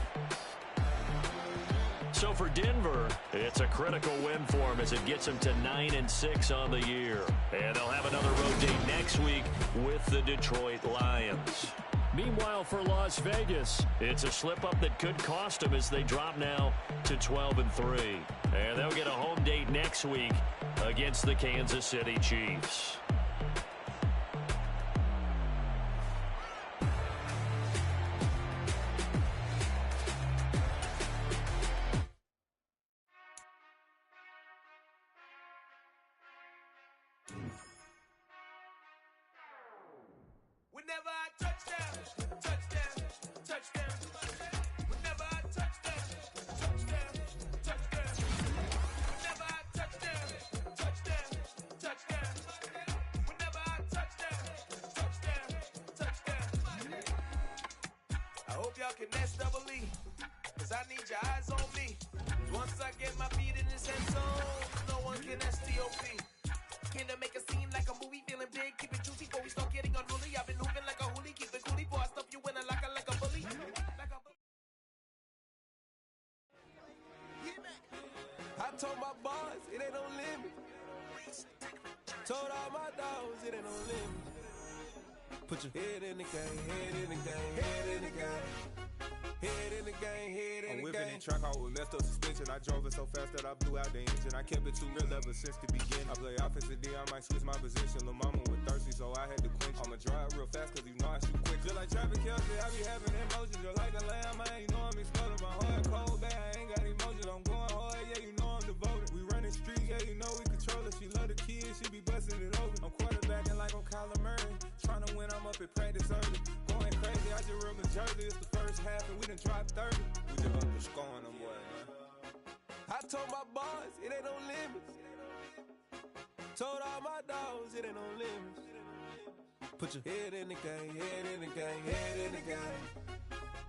So for Denver, it's a critical win for them as it gets them to 9-6 on the year. And they'll have another road date next week with the Detroit Lions. Meanwhile, for Las Vegas, it's a slip-up that could cost them as they drop now to 12-3. And they'll get a home date next week against the Kansas City Chiefs. Whenever I touchdown, touchdown, touchdown. Whenever I touchdown, touchdown, touchdown. Whenever I touchdown, touchdown, touchdown. Whenever I touchdown, touchdown, touchdown. I hope y'all can SWE, 'cause I need your eyes on me. Once I get my feet in this end zone, no one can STOP. Can I make a scene like a movie, feeling big, keep it juicy before we start getting unruly. I've been moving like a hoolie, keep it coolie before I stuff you in a locker like a bully. I told my boys it ain't no limit. Told all my dogs it ain't no limit. Put your head in the game, head in the game, head in the game. Head in the game, head in the game. I'm whipping in track, I was left up suspension. I drove it so fast that I blew out the engine. I kept it too real ever since the beginning. I play offensive D, I might switch my position. Lil' mama was thirsty, so I had to quench. I'ma drive real fast, 'cause you know I shoot quick. Just like Travis Kelce, I be having emotions. Just like a lamb, man, you know I'm exploding. My heart cold, bad, I ain't got emotions. I'm going hard, yeah, you know I'm devoted. We running streets, yeah, you know we control it. She love the kids, she be busting it open. I'm quarterbacking like I'm Kyler Murray. Trying to win, I'm up at practice early. Going crazy, I just ripped the jersey. It's the first half, and we done dropped 30. We just underscoring them, boy, man. I told my boys it ain't no limits. Told all my dogs it ain't no limits. Put your head in the game, head in the game, head in the game.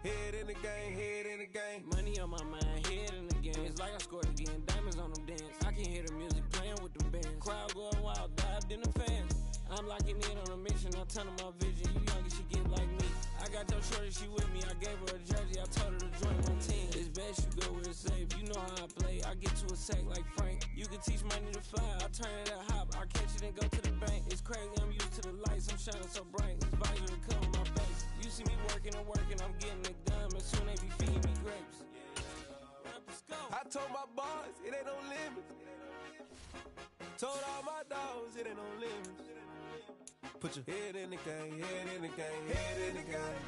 Head in the game, head in the game. Money on my mind, head in the game. It's like I scored again, diamonds on them dance. I can hear the music playing with them bands. Crowd going wild, dived in the fans. I'm locking in on a mission, I turn on my vision. You young and she get like me. I got your shorty, she with me. I gave her a jersey, I told her to join my team. It's best you go where it's safe. You know how I play. I get to a sack like Frank. You can teach money to fly. I turn it a hop. I catch it and go to the bank. It's crazy, I'm used to the lights. I'm shining so bright. This visor to cover my face. You see me working and working, I'm getting it done. And soon they be feeding me grapes. I told my boys it ain't no limits. Told all my dogs it ain't no limits. Put your head in the game, head in the game, head in the game.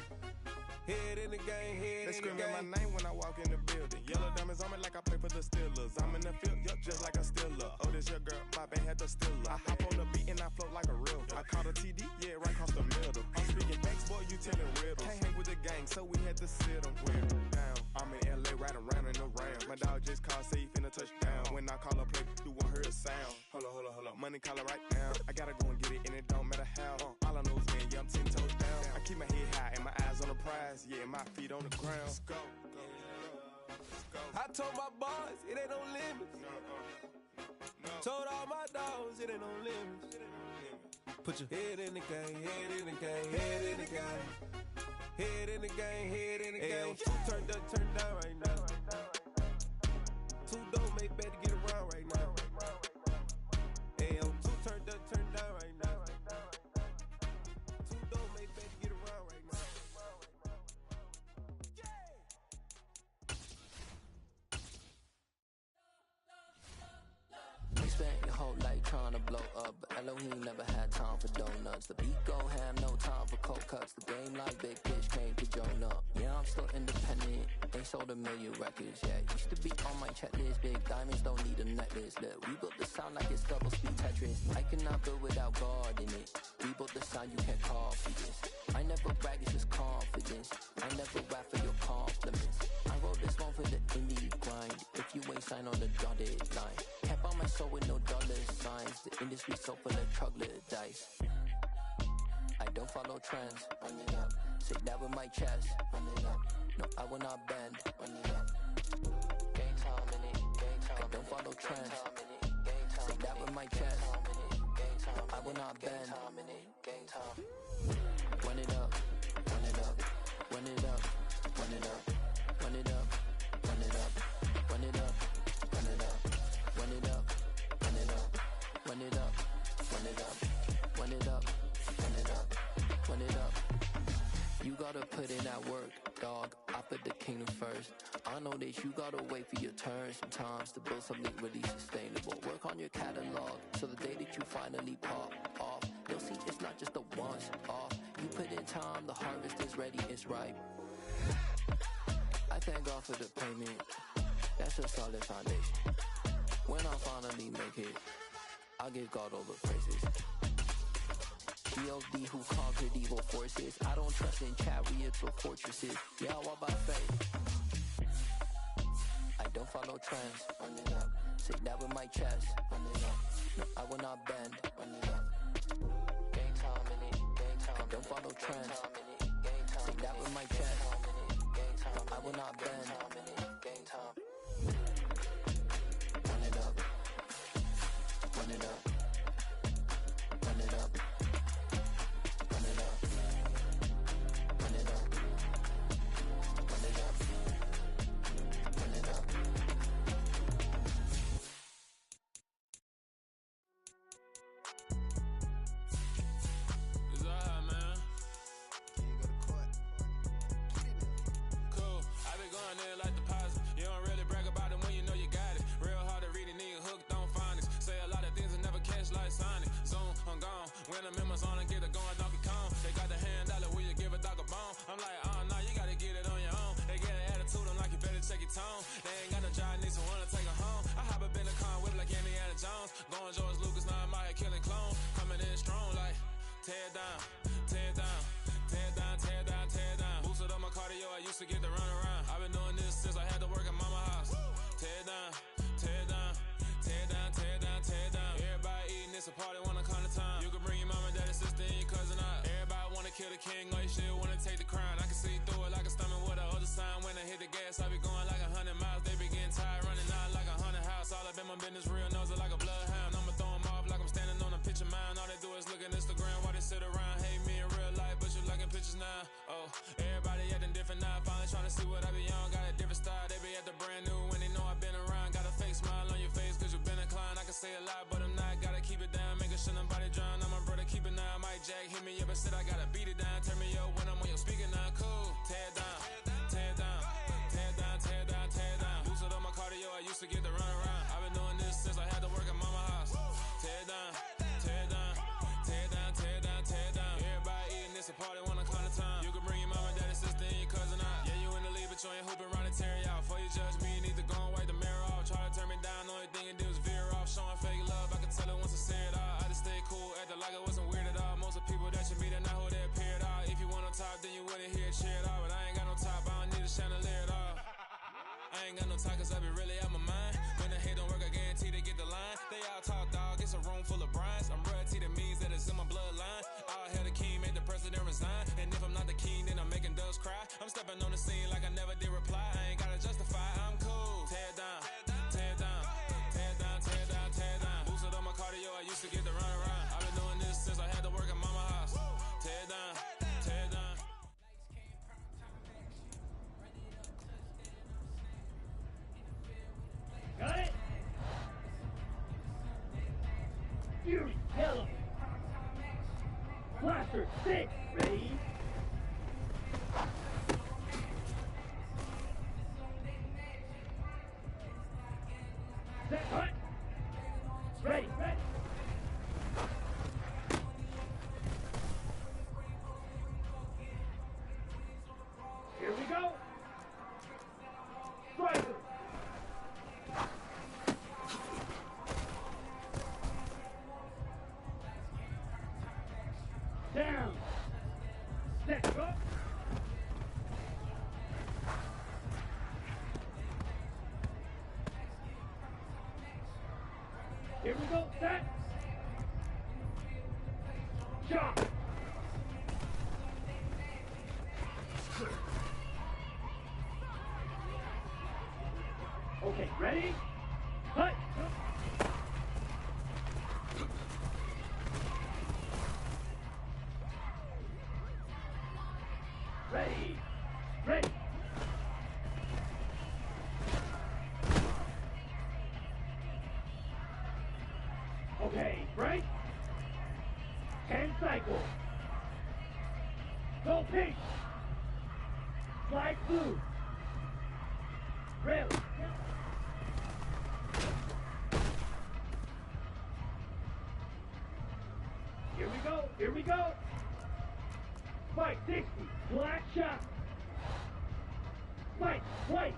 Head in the game, head They in the game. screaming my name when I walk in the building. Yellow diamonds on me like I play for the Steelers. I'm in the field, yup, just like a Steeler. Oh, this your girl, my band had the Steeler. I hop on the beat and I float like a real. I caught a TD, yeah, right across the middle. I'm speaking banks, boy, you telling riddles. Can't hang with the gang, so we had to sit them down. I'm in LA, riding around in the round. My dog just called, say he finna touch down. When I call a play, you won't hear a sound. Hold up, money calling right now. I gotta go and get it, and it don't matter how. All I know is when, yeah, I'm 10 toes down. I keep my head high and my eyes on the prize. Yeah, my feet on the ground. Let's go. I told my boys it ain't no limits. Told all my dogs it ain't no limits. Put your head in the game, head in the game, head in the game. Head in the game, head in the game. Two turned up, turned down right now. Two don't make bad to get around right now. Two turned up, turned down right now. Two don't make bad to get around right now. We spent your whole life trying to blow up, but I know he ain't never had time for donuts. The beat go ham, no time for cold cuts. The game like Big Fish came to Jonah. Yeah, I'm still independent. They sold 1 million records. Yeah, used to be on my checklist. Big diamonds don't need a necklace. Look, we built the sound like it's double speed Tetris. I cannot build without God in it. We built the sound you can't copy this. I never brag, it's just confidence. I never rap for your compliments. I wrote this one for the indie grind. If you ain't signed on the dotted line, can't buy my soul with no dollar signs. The industry so full of troglodytes. I don't follow trends. Run it up. Say that with my chest. Run it up. No, I will not bend. Run it up. Game time in it. Game time. I don't follow trends. Say that with my chest. No, I will not bend. Game time. Run it up. Run it up. Run it up. Run it up. Run it up. Run it up. Run it up. Run it up. Run it up. Run it up. Run it up. Run it up. Run it up. Run it up. Run it up. You gotta put in that work, dog. I put the kingdom first. I know that you gotta wait for your turn sometimes to build something really sustainable. Work on your catalog so the day that you finally pop off, you'll see it's not just a once off. You put in time, the harvest is ready, it's ripe. I thank God for the payment. That's a solid foundation. When I finally make it, I'll give God all the praises. G.O.D. who conquered evil forces. I don't trust in chariots or fortresses. Yeah, I walk by faith. I don't follow trends. Run it up. Say that with my chest. Run it up. No, I will not bend. Run it up. Game time in it. Game time. I don't follow trends. Say that with my chest. No, I will not bend. Game time. Run it up. Run it up. Run it up. Run it up. Run it up. Run it up. Run it up. It's alright, man. Cool. I been going there like deposit. You don't really brag about it when you know you got it. Real hard to read a nigga hooked on phonics. Say a lot of things and never catch like Sonic. Zone, I'm gone. When I'm in my zone and get it going, Donkey Kong. They got the $100, will you give a dog a bone? I'm like, oh, no, you gotta get it on your own. They get an attitude, I'm like, you better check your tone. They ain't got no job, need someone to take her home. I hop up in the car, whip like Indiana Jones. Going George Lucas, now I'm out here killing clones. Coming in strong like, tear down, tear down, tear down, tear down, tear down. Boosted up my cardio, I used to get to run around. I've been doing this since I had to work at mama house. Tear down, tear down, tear down, tear down, tear down. Everybody eating, it's a party, one kind of time. You can bring your mama, daddy, sister, and your cousin out. Everybody wanna kill the king, or you shit wanna take the crown. I can see through it like a stomach with a other sign. When I hit the gas, I be going like 100 miles. They be getting tired, running out like 100 house. All up in my business, real nose like a bloodhound. I'ma throw 'em off like I'm standing on a picture mound. All they do is look at Instagram while they sit around. Hate me in real life, but you liking pictures now. Oh, everybody acting different now. Finally trying to see what I be on. Got a different style, they be at the brand new when they know I've been around. Got a fake smile on your face cause you been inclined. I can say a lot, but I'm not. Gotta keep it down, making sure nobody drown. I'm my brother, keep it now. Mike Jack hit me up and said I gotta beat it down. Turn me up when I'm on your speaker now. Cool, tear down, tear down, tear down, tear down, tear down. Boosted up my cardio, I used to get to run around. I've been doing this since I had to work at mama house. Tear down, tear down, tear down, tear down, tear down. Everybody eating, it's a party, one kind of time. You can bring your mama, daddy, sister, and your cousin out. Yeah, you in the lead, but you ain't hooping around and tearing out. Before you judge me, you need to go and wipe the mirror off. Try to turn me down, only thing you do is veer off. Showing fake love, I can tell it once I say it all. I just stay cool, acting like I wasn't weird at all. Most of the people that you meet are not who they appear at all. If you want on top, then you wouldn't hear it cheer at all. But I ain't got no top, I don't need a chandelier at all. I ain't got no talk cause I be really out my mind. When the hate don't work, I guarantee they get the line. They all talk dog, it's a room full of brinds. I'm royalty, that means that it's in my bloodline. All hail the king, make the president resign. And if I'm not the king, then I'm making doves cry. I'm stepping on the scene like I never did reply. I ain't gotta justify, I'm cool. Tear down, tear down, tear down, tear down, tear down. Boosted up my cardio, I used to get to run around. I've been doing this since I had to work at mama house. Tear down, tear down. Got it? Fury, yellow. Blaster, 6, ready? Set, right? Ready, ready. Down. Set. Go. Here we go. Set. Shot. Okay, ready? Cut. Ready. Ready. Okay, break. 10 cycles. Go pink. Slide blue. Rail. Here we go. Here we go. Spike 60. Black shot. Spike white.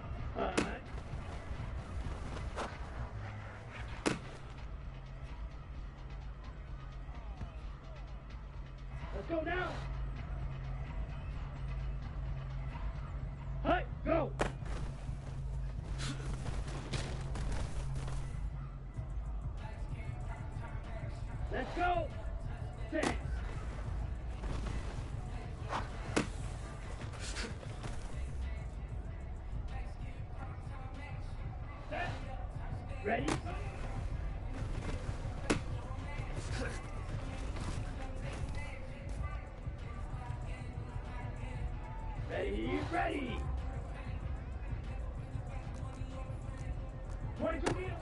Let's go now. Hut, go. Let's go. Set. Set. Ready? Ready, ready. 22 meters.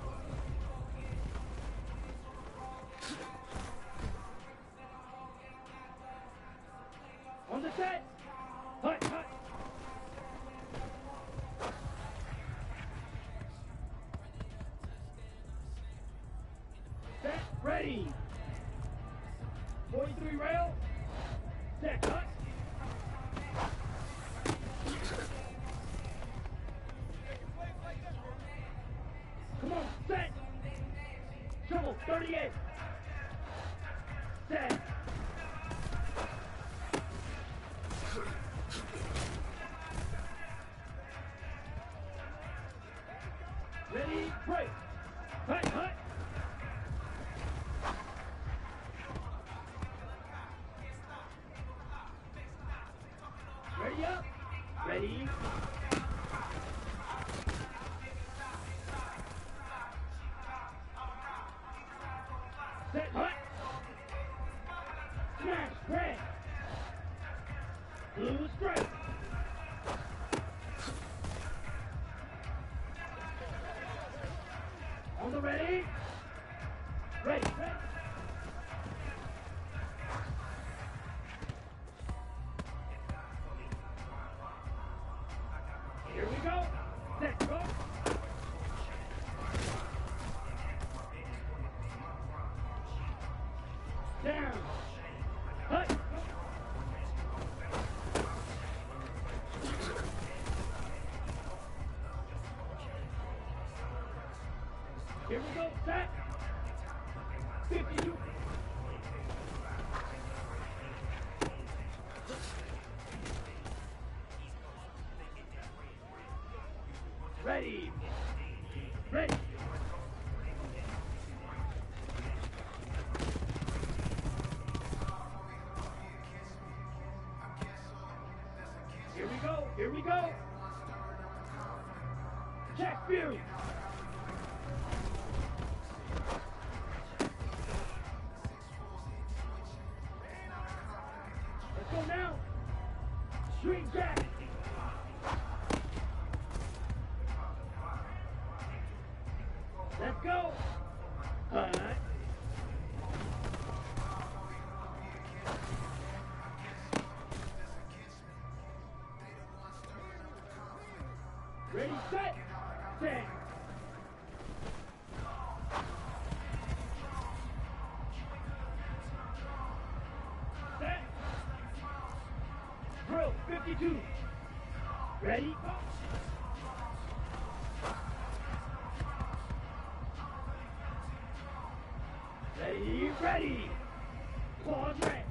On the set. Hut, hut. Set, ready. 43 rail. Set, hut. Come on, set. Shovel, 38. Set. Ready, break. Hut, hut. Ready up. Ready. Set, hut. Smash, red. Blue strike. On the ready. Ready, ready. Here we go. Set, go. Down. Hut. Here we go. Set. 52. Ready. Ready. Here we go. Here we go. Jack Fury. Let's go now. Street Jack. Let's go. Ready, set, set. Set. Drill 52. Ready? Ready, ready. Pause red.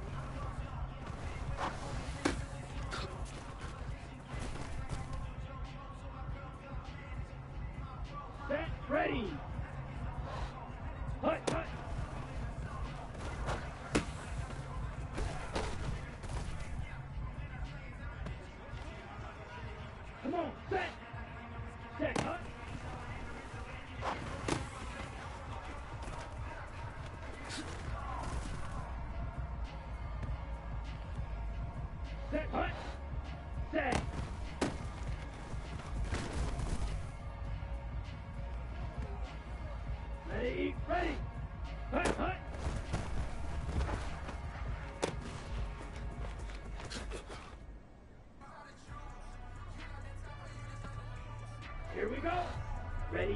Set, hut. Set. Ready, ready. Hut, hut. Here we go. Ready.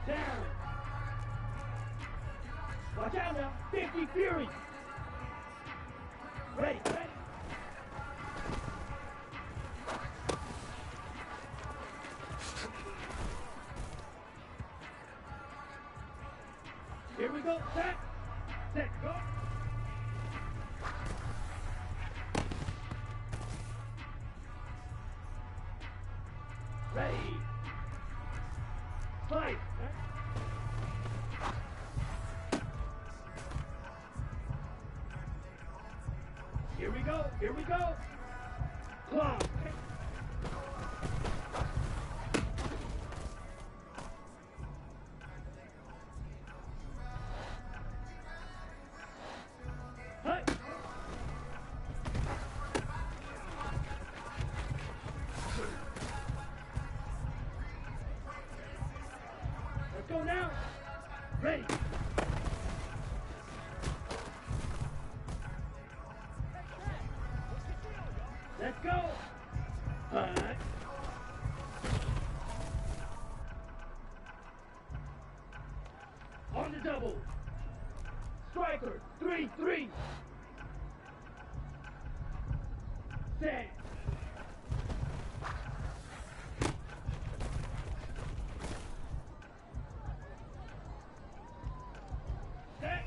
Down. Watch out now. 50 Fury. Ready, ready. Here we go. Set. Set. Go. Ready. Fight. Here we go. Here we go. Clock. Hut. Let's go now. Ready. Let's go. Hut. On the double. Striker. 3-3. Set. Set.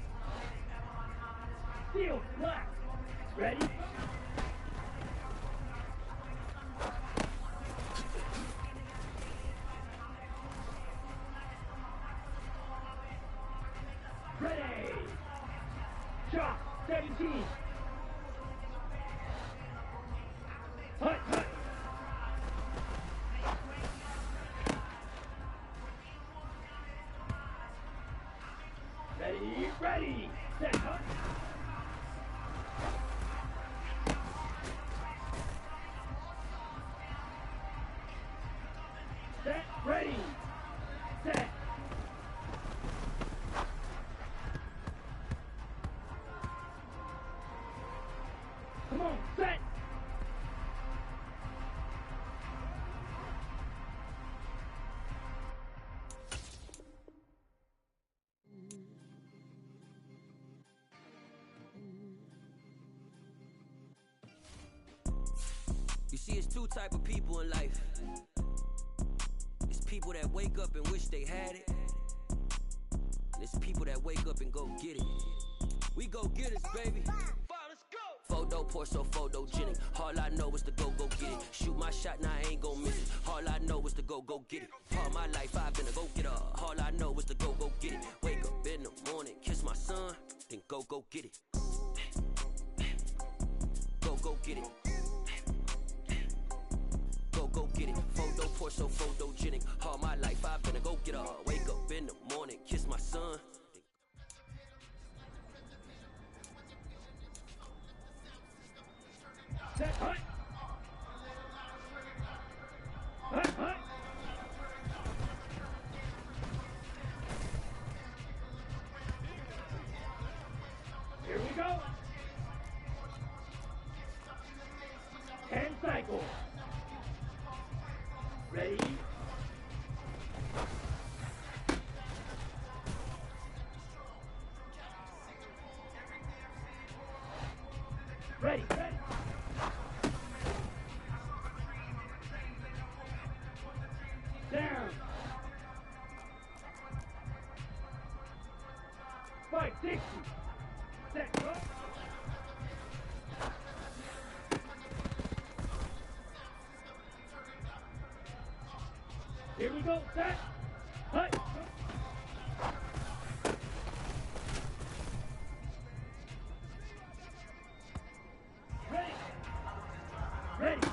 Steel. Black. Ready. Ready! Shot! 17! Hut! Hut! Ready! Ready! Set! Hut! Set! Ready! Set! Come on, set! You see, it's two type of people in life. It's people that wake up and wish they had it. And it's people that wake up and go get it. We go get it, baby. Photo poor, so photogenic. All I know is to go get it. Shoot my shot, now I ain't gon' miss it. All I know is to go get it. All my life I've been a go-getter. All I know is to go get it. Wake up in the morning, kiss my son, then go get it. Go get it. Go get it. Photo poor, so photogenic. All my life I've been a go-getter. Wake up in the morning, kiss my son. Set! Hut! Hut! Hut! Here we go! 10 cycles! Ready? Ready, ready! Down! Fight 60! Set, go! Here we go, set! Hut! Ready! Ready!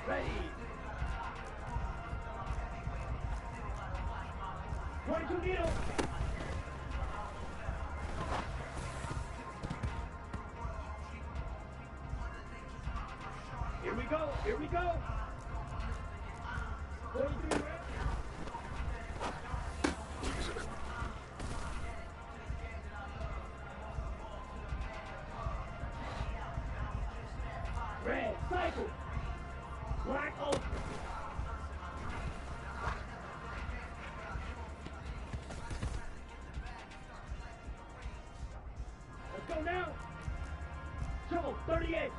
Ready! needle. Here we go. Here we go. 43 reps. Red, cycle. Black, open. Let's go now. Trouble, 38.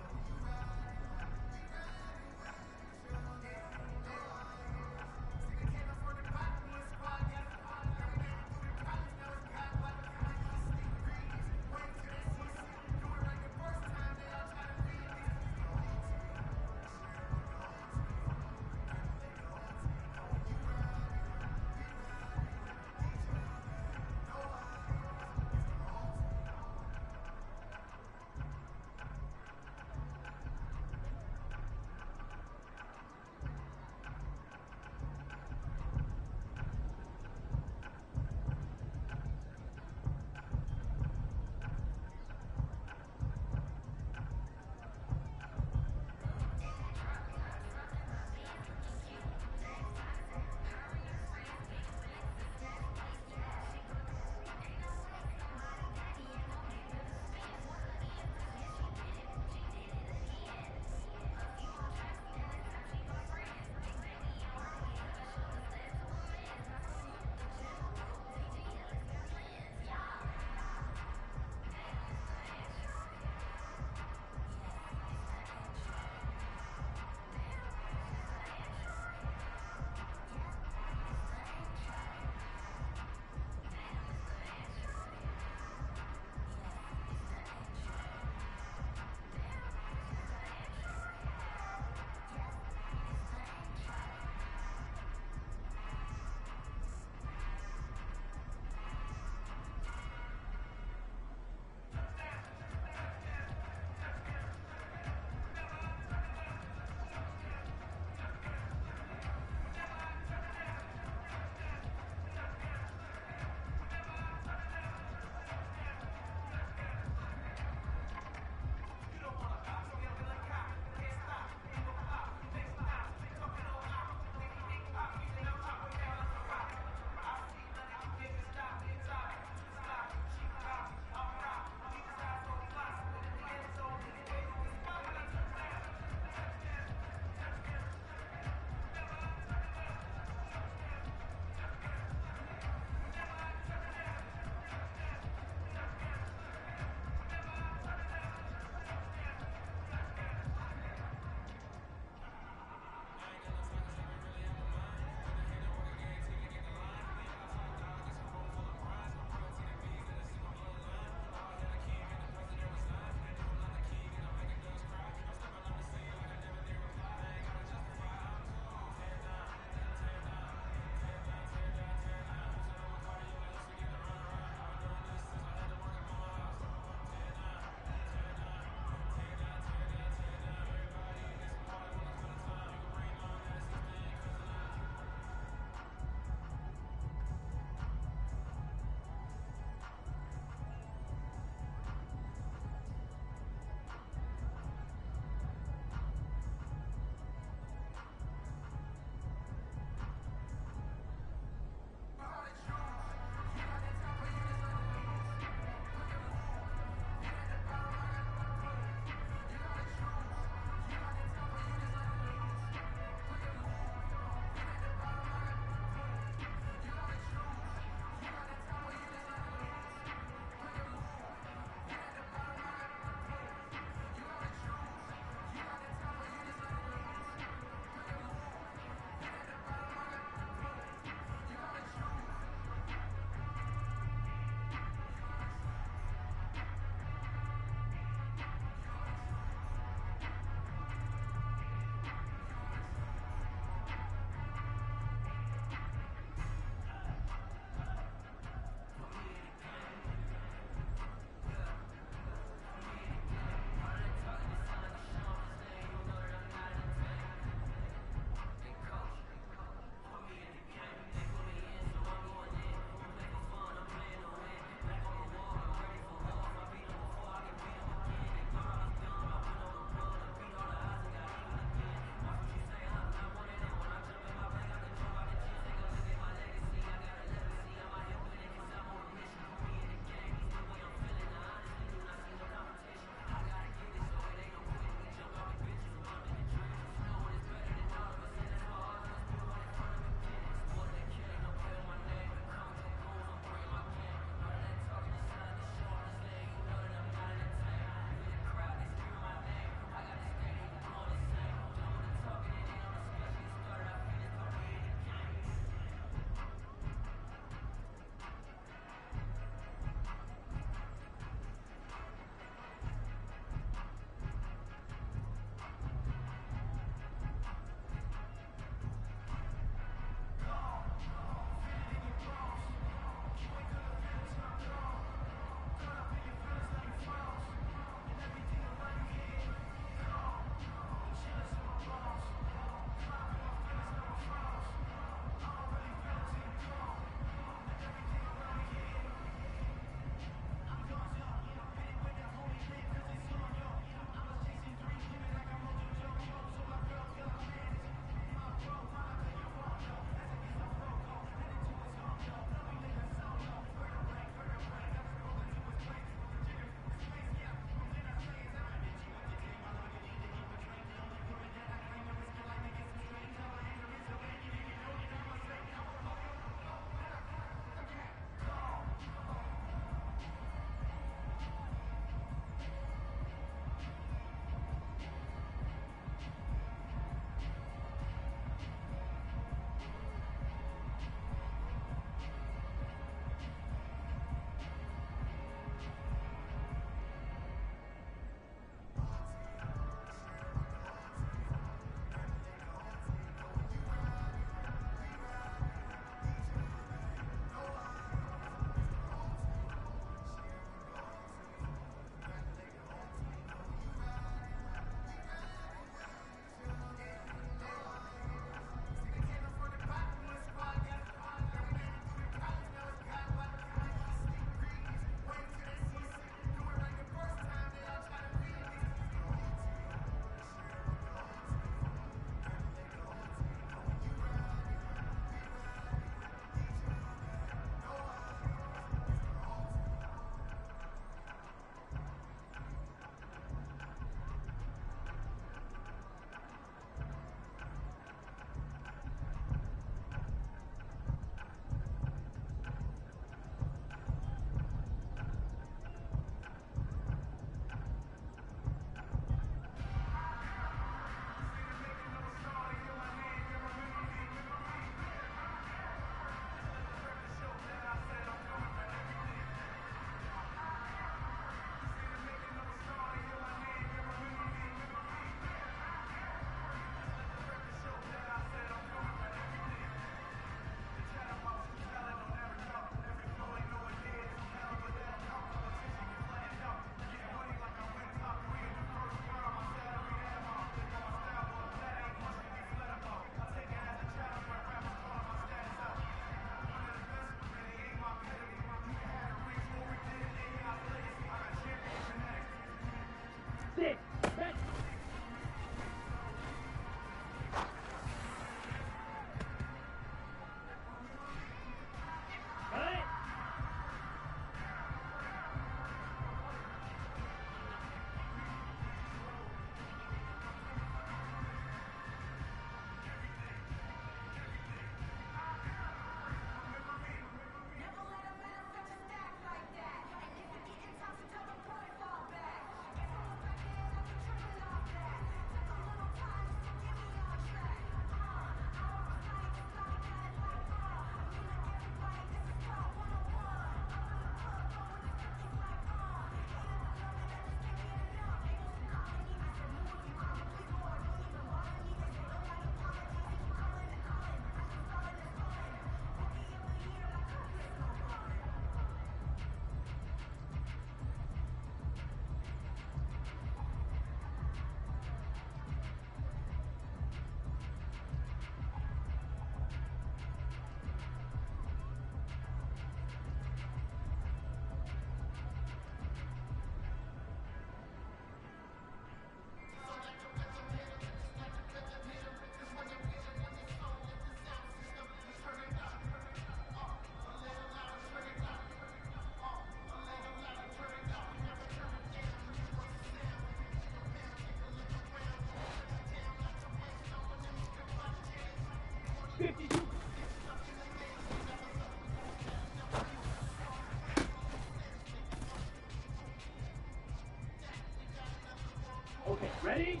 Ready?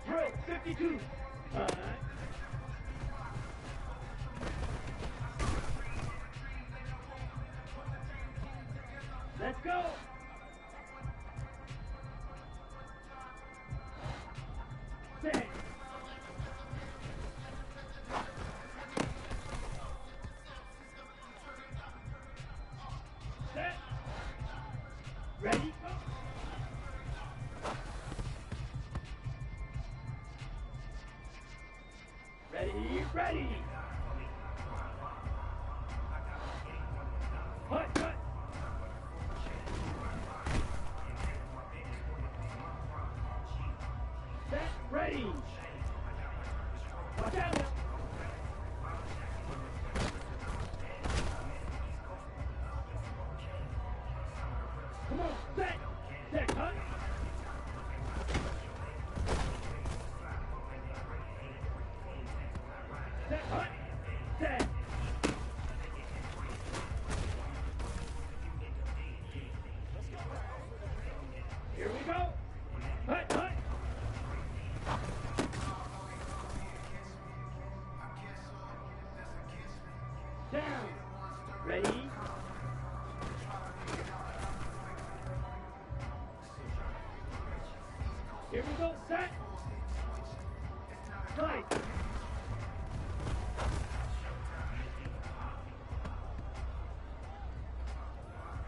Drill 52. Let's go. Set. Set. Ready? Go. Ready, ready. Hut, hut. Set, ready. Watch out. Come on, set. Set, hut. Set, hut. Set. Here we go. Hut, hut. Down. Ready? Here we go. Set. Fight.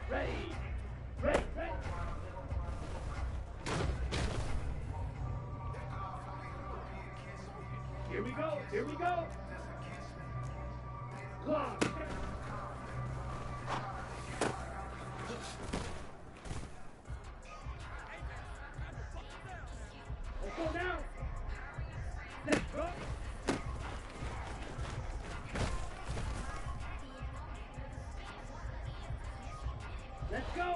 Ready. Ready. Ready. Here we go. Here we go. Clock. Let's go now. Let's go. Let's go.